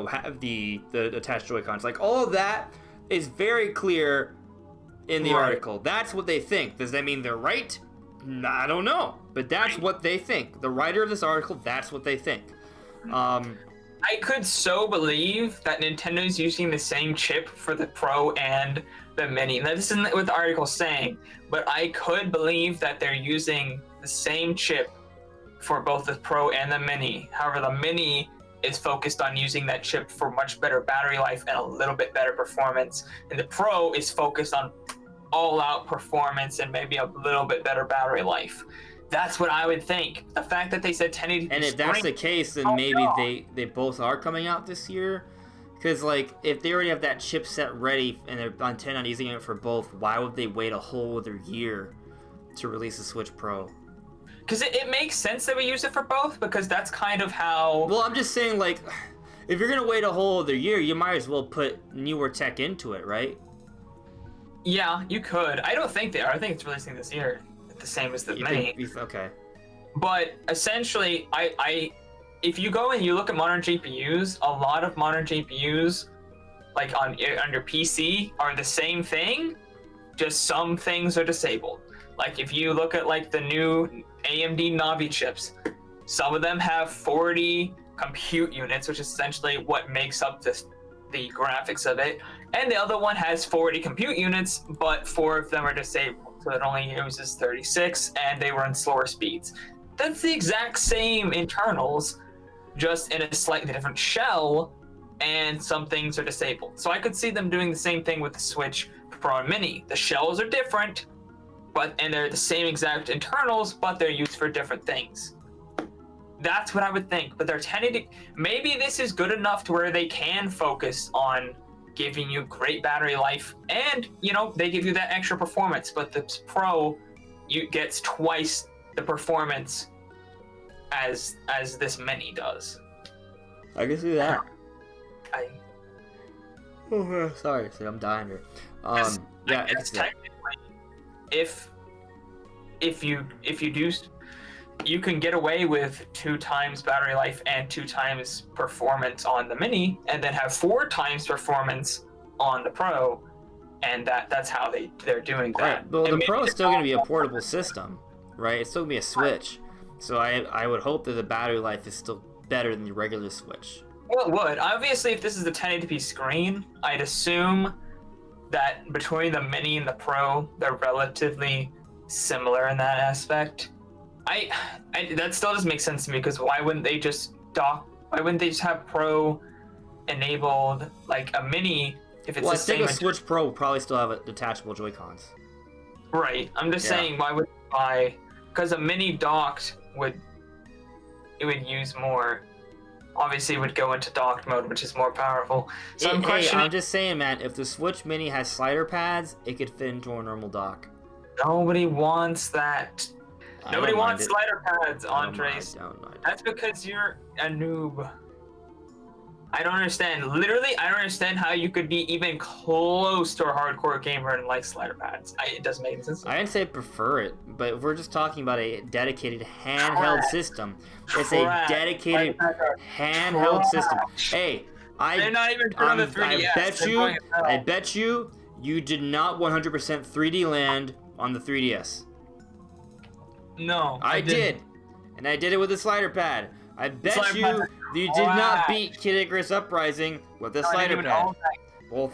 have the attached Joy-Cons. Like, all of that is very clear in the article. That's what they think. Does that mean they're right? I don't know. But that's what they think. The writer of this article, that's what they think.
I could so believe that Nintendo's using the same chip for the Pro and the Mini. That isn't what the article's saying, but I could believe that they're using the same chip for both the Pro and the Mini. However, the Mini is focused on using that chip for much better battery life and a little bit better performance, and the Pro is focused on all-out performance and maybe a little bit better battery life. That's what I would think. The fact that they said 1080p.
And if that's the case, then maybe they both are coming out this year. Because, like, if they already have that chipset ready and they're intent on using it for both, why would they wait a whole other year to release a Switch Pro?
Because it makes sense that we use it for both, because that's kind of how...
Well, I'm just saying, like, if you're going to wait a whole other year, you might as well put newer tech into it, right?
Yeah, you could. I don't think they are. I think it's releasing this year. The same as the Mini.
Okay.
But essentially, if you go and you look at modern GPUs, a lot of modern GPUs, like on your PC, are the same thing, just some things are disabled. Like if you look at like the new AMD Navi chips, some of them have 40 compute units, which is essentially what makes up the graphics of it, and the other one has 40 compute units, but 4 of them are disabled. So it only uses 36, and they run slower speeds. That's the exact same internals, just in a slightly different shell, and some things are disabled. So I could see them doing the same thing with the Switch Pro and Mini. The shells are different, and they're the same exact internals, but they're used for different things. That's what I would think. But they're tending to... Maybe this is good enough to where they can focus on giving you great battery life, and they give you that extra performance, but the Pro gets twice the performance as this Mini does.
I can see that. Sorry, I'm dying here. Yeah, it's
technically, if you do, you can get away with 2 times battery life and 2 times performance on the Mini, and then have 4 times performance on the Pro, and that's how they're doing that.
Right. Well, the Pro is still going to be a portable system, right? It's still going to be a Switch, so I would hope that the battery life is still better than the regular Switch.
Well, it would. Obviously, if this is a 1080p screen, I'd assume that between the Mini and the Pro, they're relatively similar in that aspect. I that still doesn't make sense to me, because why wouldn't they just have Pro enabled like a Mini if it's
Well, I
the
think
same?
a Switch Pro will probably still have detachable Joy-Cons.
Right. I'm just saying, why would you buy? Because a Mini docked would use more. Obviously, it would go into docked mode, which is more powerful. So I'm questioning.
I'm just saying, man. If the Switch Mini has slider pads, it could fit into a normal dock.
Nobody wants that. Nobody wants slider pads, Andres.
Don't mind.
That's because you're a noob. I don't understand. Literally, I don't understand how you could be even close to a hardcore gamer and like slider pads. It doesn't make any sense.
I didn't say prefer it, but if we're just talking about a dedicated handheld system, it's a dedicated handheld system. Hey,
they're not even on the 3DS.
I bet you did not 100% 3D land on the 3DS.
No,
I did, and I did it with a slider pad. I bet you did not beat Kid Icarus Uprising with a slider pad. Well,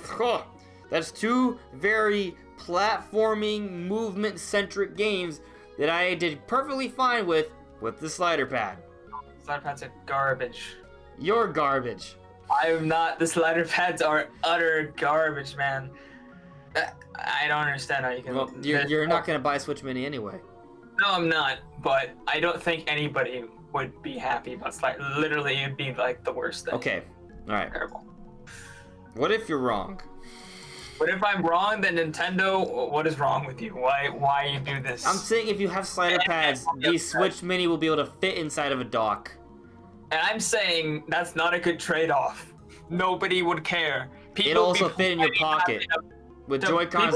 that's two very platforming, movement-centric games that I did perfectly fine with the slider pad.
Slider pads are garbage.
You're garbage.
I'm not. The slider pads are utter garbage, man. I don't understand how you can.
Well, you're not gonna buy a Switch Mini anyway.
No, I'm not. But I don't think anybody would be happy about slider. Literally, it'd be like the worst thing.
Okay, all right.
Terrible.
What if you're wrong?
But if I'm wrong, then Nintendo, what is wrong with you? Why you do this?
I'm saying if you have slider pads, the Switch Mini will be able to fit inside of a dock.
And I'm saying that's not a good trade-off. Nobody would care.
It'll also fit in your pocket. With Joy-Cons,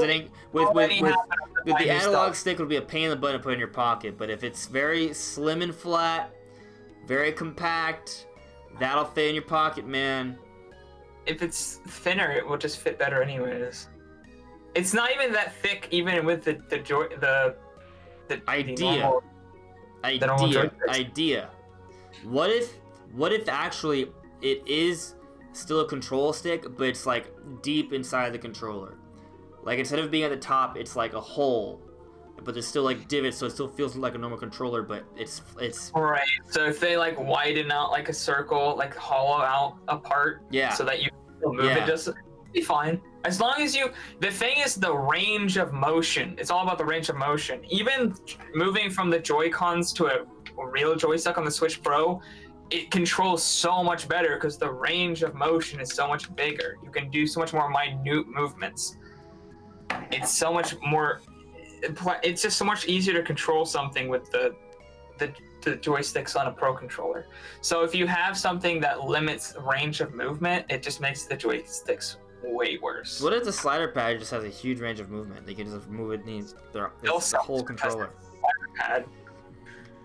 with the analog stick, would be a pain in the butt to put in your pocket. But if it's very slim and flat, very compact, that'll fit in your pocket, man.
If it's thinner, it will just fit better anyways. It's not even that thick, even with the
idea. What if actually it is still a control stick, but it's like deep inside the controller? Like instead of being at the top, it's like a hole, but there's still like divots, so it still feels like a normal controller, but it's
right. So if they like widen out like a circle, like hollow out a part, so that you can move it, just be fine. As long as you. The thing is the range of motion. It's all about the range of motion. Even moving from the Joy-Cons to a real joystick on the Switch Pro, it controls so much better because the range of motion is so much bigger. You can do so much more minute movements. It's so much more. It's just so much easier to control something with the joysticks on a Pro controller. So if you have something that limits range of movement, it just makes the joysticks way worse.
What if the slider pad just has a huge range of movement? They can just move it needs the whole controller.
Slider pad.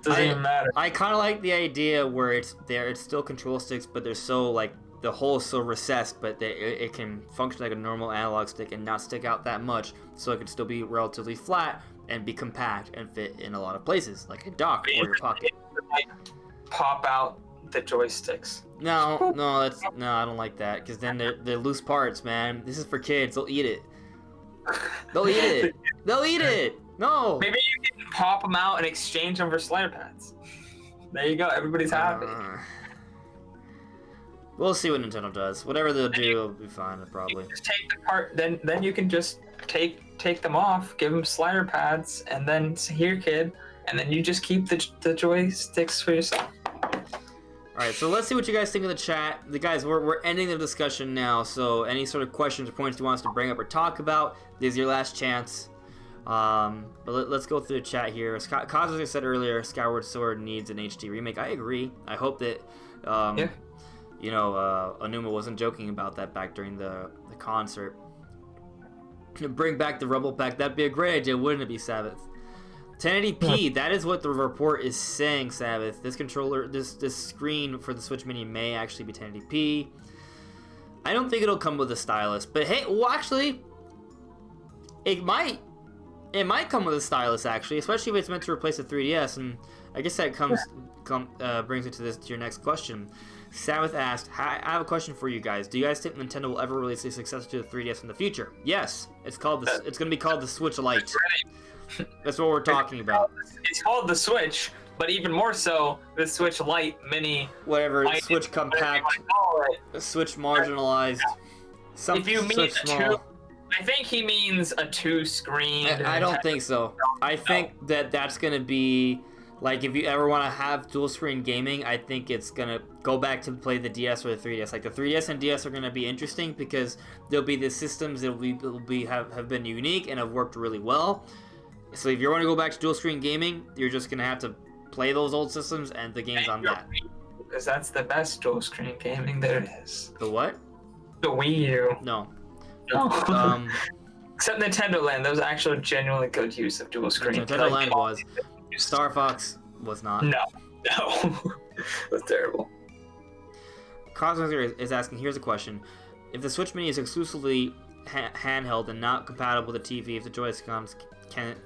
Doesn't even matter.
I kind of like the idea where it's still control sticks, but they're so like the hole is so recessed, but it can function like a normal analog stick and not stick out that much, so it can still be relatively flat and be compact and fit in a lot of places, like a dock or your pocket.
Pop out the joysticks.
No, I don't like that, because then they're loose parts, man. This is for kids. They'll eat it. They'll eat it. They'll eat it. No.
Maybe you can pop them out and exchange them for slider pads. There you go. Everybody's happy.
We'll see what Nintendo does. Whatever they'll do, it'll be fine, probably.
You just take the part, then you can just take them off, give them slider pads, and then here, kid, and then you just keep the joysticks for yourself.
All right, so let's see what you guys think in the chat. The guys, we're ending the discussion now, so any sort of questions or points you want us to bring up or talk about, this is your last chance. But let's go through the chat here. Cosmic, I said earlier, Skyward Sword needs an HD remake. I agree. I hope that, Onuma wasn't joking about that back during the concert. Bring back the Rumble Pack. That'd be a great idea, wouldn't it be, Sabbath? 1080p, that is what the report is saying, Sabbath. This controller, this screen for the Switch Mini may actually be 1080p. I don't think it'll come with a stylus, but hey, well, actually, it might come with a stylus, actually, especially if it's meant to replace the 3DS. And I guess that brings me to your next question. Sabbath asked, I have a question for you guys. Do you guys think Nintendo will ever release a successor to the 3DS in the future? Yes. It's going to be called the Switch Lite. That's what we're talking about.
It's called the Switch, but even more so, the Switch Lite Mini.
Whatever, Switch Compact, Switch Marginalized.
If you mean small. I think he means a 2-screen.
I don't think so. I think that's going to be, like, if you ever want to have dual-screen gaming, I think it's going to go back to play the DS or the 3DS. Like, the 3DS and DS are going to be interesting because there'll be the systems that have been unique and have worked really well. So if you want to go back to dual-screen gaming, you're just going to have to play those old systems and the games on that.
Because that's the best dual-screen gaming there is.
The what?
The Wii U.
No.
Except Nintendo Land, that was actually genuinely good use of dual screen.
Nintendo Land was. Star Fox was not.
No. That's terrible.
Cosmic is asking, here's a question. If the Switch Mini is exclusively handheld and not compatible with the TV, if the Joy-Cons can't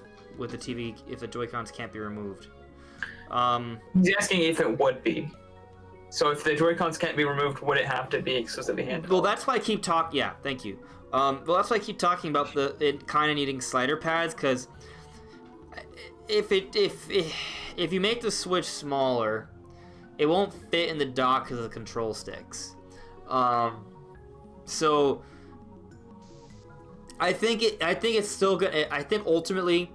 be removed.
He's asking if it would be. So if the Joy-Cons can't be removed, would it have to be exclusively handheld?
Well, that's why I keep talking. Yeah, thank you. Well, that's why I keep talking about it kind of needing slider pads, because if you make the Switch smaller, it won't fit in the dock because of the control sticks. So I think it's still good. I think ultimately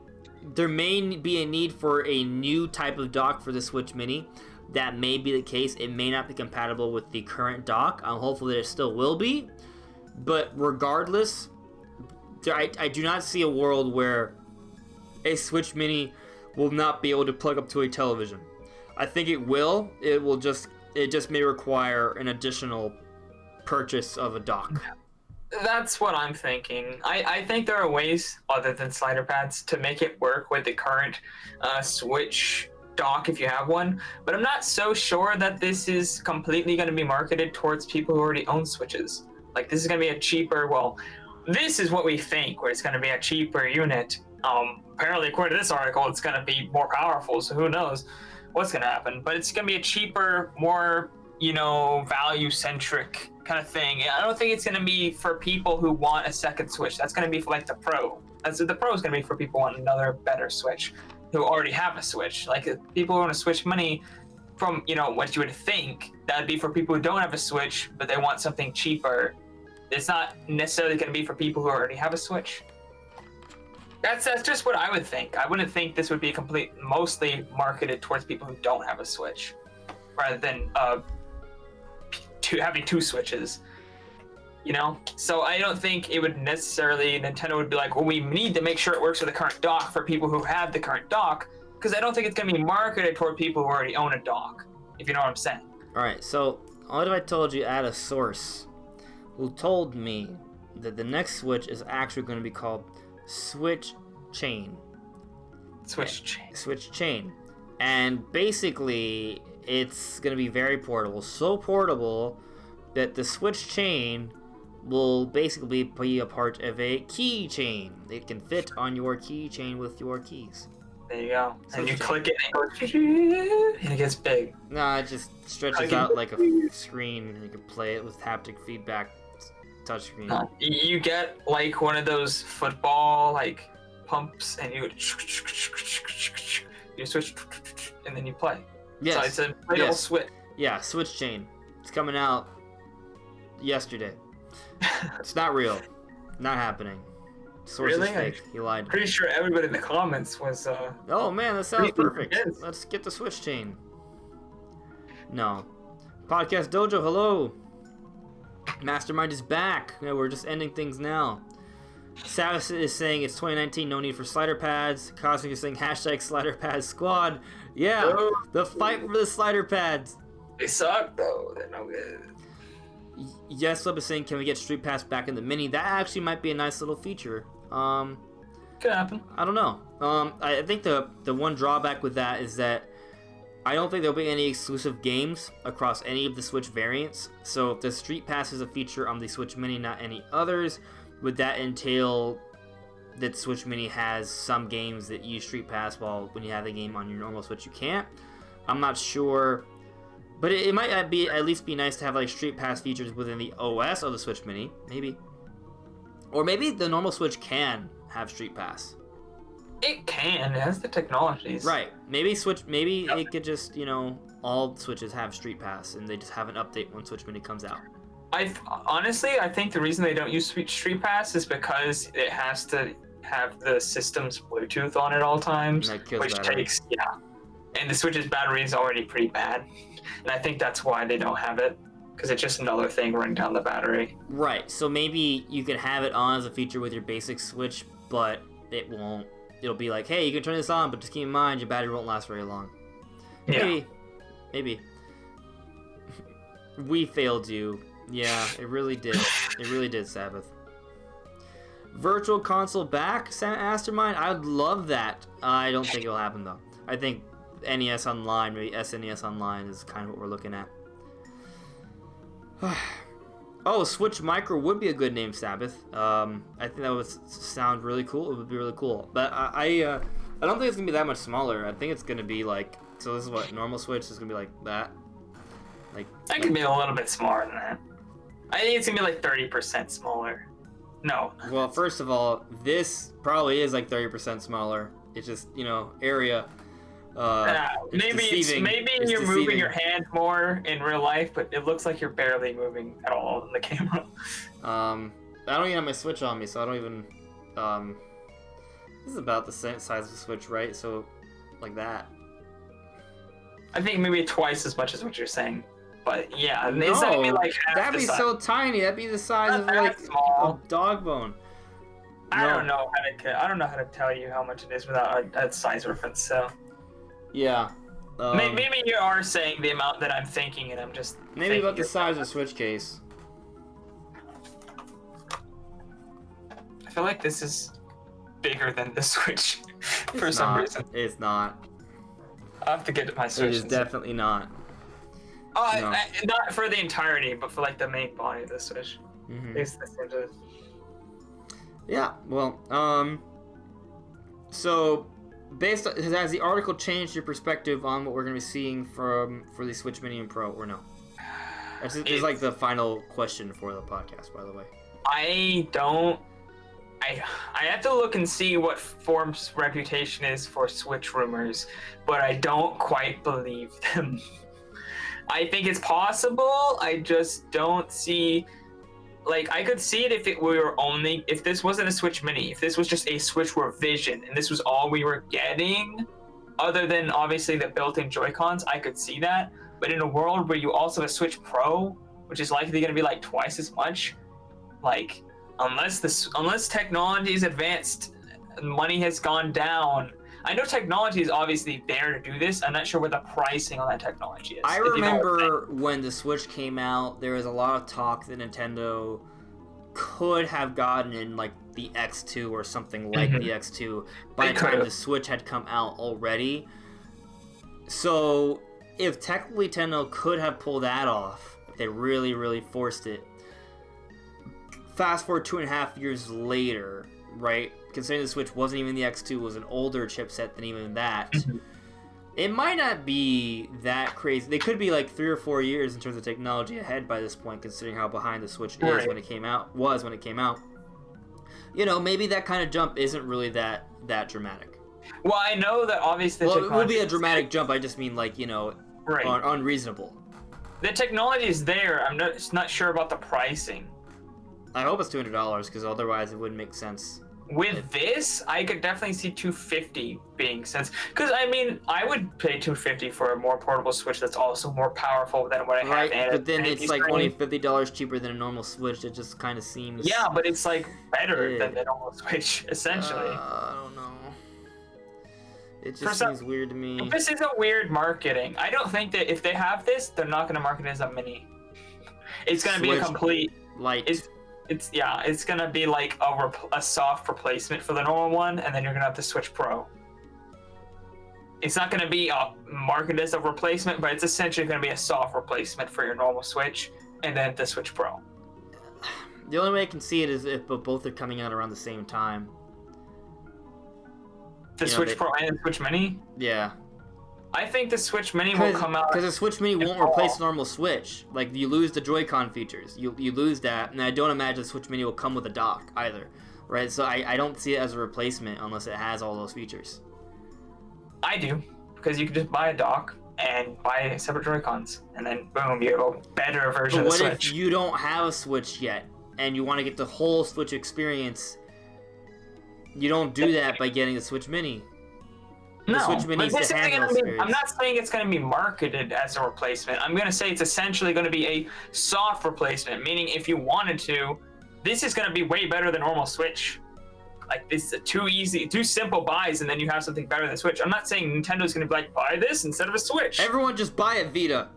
there may be a need for a new type of dock for the Switch Mini. That may be the case. It may not be compatible with the current dock. I'm hopeful that it still will be. But regardless, I do not see a world where a Switch Mini will not be able to plug up to a television. I think it will. It just may require an additional purchase of a dock.
That's what I'm thinking. I think there are ways other than slider pads to make it work with the current Switch dock if you have one, but I'm not so sure that this is completely going to be marketed towards people who already own Switches. Like, this is going to be a cheaper, well, this is what we think, where it's going to be a cheaper unit. Apparently, according to this article, it's going to be more powerful, so who knows what's going to happen. But it's going to be a cheaper, more, value-centric kind of thing. I don't think it's going to be for people who want a second Switch. That's going to be for, like, the Pro. The Pro is going to be for people who want another better Switch, who already have a Switch. Like, people who want to switch money from, what you would think, that would be for people who don't have a Switch, but they want something cheaper. It's not necessarily going to be for people who already have a Switch. That's just what I would think. I wouldn't think this would be mostly marketed towards people who don't have a Switch, rather than having two Switches. So I don't think it would necessarily, Nintendo would be like, well, we need to make sure it works with the current dock for people who have the current dock, because I don't think it's going to be marketed toward people who already own a dock, if you know what I'm saying.
Alright, so what if I told you at a source who told me that the next Switch is actually going to be called Switch Chain. Switch Chain. And basically, it's going to be very portable. So portable that the Switch Chain will basically be a part of a keychain. It can fit on your keychain with your keys.
There you go. And you click it and it gets big.
Nah, it just stretches out like a screen, and you can play it with haptic feedback touchscreen.
You get like one of those football pumps, and you switch, and then you play.
Yes.
So it's a little switch.
Yeah, Switch Chain. It's coming out yesterday. It's not real. Not happening. Source is fake. He lied.
Pretty sure everybody in the comments was.
Oh man, that sounds perfect. Let's get the Switch Chain. No. Podcast Dojo, hello. Mastermind is back. Yeah, we're just ending things now. Savis is saying it's 2019, no need for slider pads. Cosmic is saying #slider pads squad. Yeah, the fight for the slider pads.
They suck though. They're no good.
Yes, Flip is saying, can we get Street Pass back in the Mini? That actually might be a nice little feature.
Could happen.
I don't know. I think the one drawback with that is that I don't think there'll be any exclusive games across any of the Switch variants. So if the Street Pass is a feature on the Switch Mini, not any others, would that entail that Switch Mini has some games that use Street Pass, while when you have the game on your normal Switch, you can't. I'm not sure, but it might at least be nice to have like Street Pass features within the OS of the Switch Mini, maybe. Or maybe the normal Switch can have Street Pass.
It can. It has the technologies.
Right. Maybe it could just, all Switches have Street Pass, and they just have an update when Switch Mini comes out.
Honestly, I think the reason they don't use Street Pass is because it has to have the system's Bluetooth on at all times, which takes, and the Switch's battery is already pretty bad, and I think that's why they don't have it, because it's just another thing running down the battery.
Right, so maybe you can have it on as a feature with your basic Switch, but it won't. It'll be like, hey, you can turn this on, but just keep in mind your battery won't last very long. Maybe. We failed you. Yeah, it really did. It really did, Sabbath. Virtual console back, Mastermind? I'd love that. I don't think it'll happen, though. I think NES Online, maybe SNES Online is kind of what we're looking at. Oh, Switch Micro would be a good name, Sabbath. I think that would sound really cool. It would be really cool. But I don't think it's going to be that much smaller. I think it's going to be like... So this is what? Normal Switch is going to be like that?
That could be a little bit smaller than that. I think it's going to be like 30% smaller. No.
Well, first of all, this probably is like 30% smaller. It's just, area.
Maybe you're moving your hand more in real life, but it looks like you're barely moving at all in the camera.
I don't even have my Switch on me, so I don't even... this is about the same size of the Switch, right? So, like that.
I think maybe twice as much as what you're saying. But yeah,
no,
it's not gonna be like half
that'd be
size.
So tiny. That'd be the size of like a dog bone.
I don't know how to tell you how much it is without a size reference. So
yeah,
maybe you are saying the amount that I'm thinking, and I'm just
maybe about the size of a Switch case.
I feel like this is bigger than the Switch for some reason.
It's not.
I'll have to get my Switch.
It is definitely not.
No. Not for the entirety, but for like the main body of the Switch.
Mm-hmm. Yeah, well, so has the article changed your perspective on what we're going to be seeing for the Switch Mini and Pro, or no? It's like the final question for the podcast, by the way.
I have to look and see what Form's reputation is for Switch rumors, but I don't quite believe them. I think it's possible. I just don't see... Like, I could see it if this wasn't a Switch Mini, if this was just a Switch revision, and this was all we were getting, other than, obviously, the built-in Joy-Cons, I could see that. But in a world where you also have a Switch Pro, which is likely going to be, like, twice as much, like, unless technology is advanced, money has gone down... I know technology is obviously there to do this. I'm not sure what the pricing on that technology is.
I remember when the Switch came out, there was a lot of talk that Nintendo could have gotten in like the X2 or something like the X2 by the time the Switch had come out already. So if technically Nintendo could have pulled that off, if they really, really forced it, fast forward 2.5 years later, right? Considering the Switch wasn't even the X2, was an older chipset than even that. It might not be that crazy. They could be like 3 or 4 years in terms of technology ahead by this point, considering how behind the Switch is when it came out. Maybe that kind of jump isn't really that dramatic.
Well, I know that obviously.
Well, it will be a dramatic jump. I just mean like unreasonable.
The technology is there. I'm not sure about the pricing.
I hope it's $200 because otherwise it wouldn't make sense.
With this, I could definitely see $250 being sense. Because, I mean, I would pay $250 for a more portable Switch that's also more powerful than what I have.
Right, but then it's like only $50 cheaper than a normal Switch. It just kind of seems...
Yeah, but it's like better than the normal Switch, essentially.
I don't know. It just seems weird to me.
This is a weird marketing. I don't think that if they have this, they're not going to market it as a mini. It's going to be a complete...
Light.
It's gonna be like a soft replacement for the normal one, and then you're gonna have the Switch Pro. It's not gonna be marketed as a replacement, but it's essentially gonna be a soft replacement for your normal Switch, and then the Switch Pro.
The only way I can see it is if both are coming out around the same time.
The Switch Pro and the Switch Mini?
Yeah.
I think the Switch Mini will come out.
Because the Switch Mini won't replace the normal Switch. Like, you lose the Joy-Con features. You lose that, and I don't imagine the Switch Mini will come with a dock either. Right? So I don't see it as a replacement unless it has all those features.
I do. Because you can just buy a dock and buy separate Joy-Cons. And then, boom, you have a better version of the Switch.
But what if you don't have a Switch yet, and you want to get the whole Switch experience? You don't do that by getting the Switch Mini. The Switch Mini needs to handle experience.
I'm not saying it's going to be marketed as a replacement. I'm going to say it's essentially going to be a soft replacement, meaning if you wanted to, this is going to be way better than normal Switch. Like, this is two simple buys, and then you have something better than Switch. I'm not saying Nintendo's going to be like, buy this instead of a Switch.
Everyone just buy a Vita.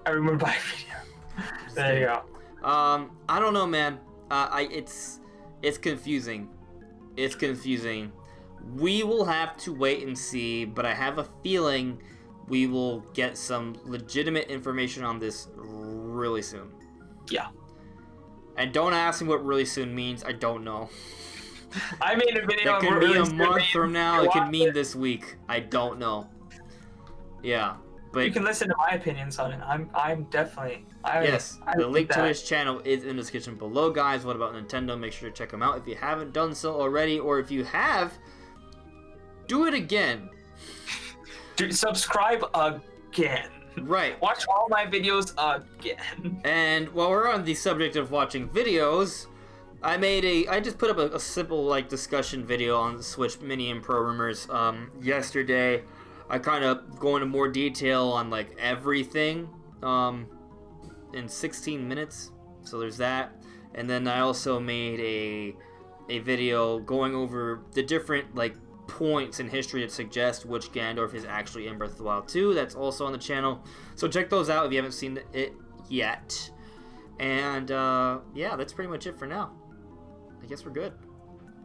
Everyone buy a Vita. There you go.
I don't know, man. It's confusing. It's confusing. We will have to wait and see, but I have a feeling we will get some legitimate information on this really soon.
Yeah.
And don't ask me what really soon means. I don't know.
I made a video.
It could be a month from now. It could mean this week. I don't know. Yeah. But
you can listen to my opinions on it. I'm definitely.
The link to his channel is in the description below, guys. What about Nintendo? Make sure to check them out if you haven't done so already, or if you have, do it again.
Dude, subscribe again.
Right.
Watch all my videos again.
And while we're on the subject of watching videos, I just put up a simple discussion video on the Switch Mini and Pro rumors yesterday. I kind of go into more detail on everything in 16 minutes. So there's that. And then I also made a video going over the different points in history that suggest which Ganondorf is actually in Breath of the Wild 2. That's also on the channel. So check those out if you haven't seen it yet. And yeah, that's pretty much it for now. I guess we're good.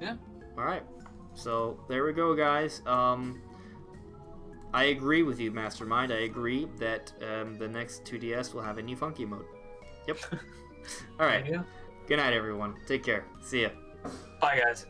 Yeah.
All right. So there we go, guys. I agree with you, Mastermind. I agree that the next 2DS will have a new funky mode. Yep. All right.
Yeah.
Good night, everyone. Take care. See ya.
Bye, guys.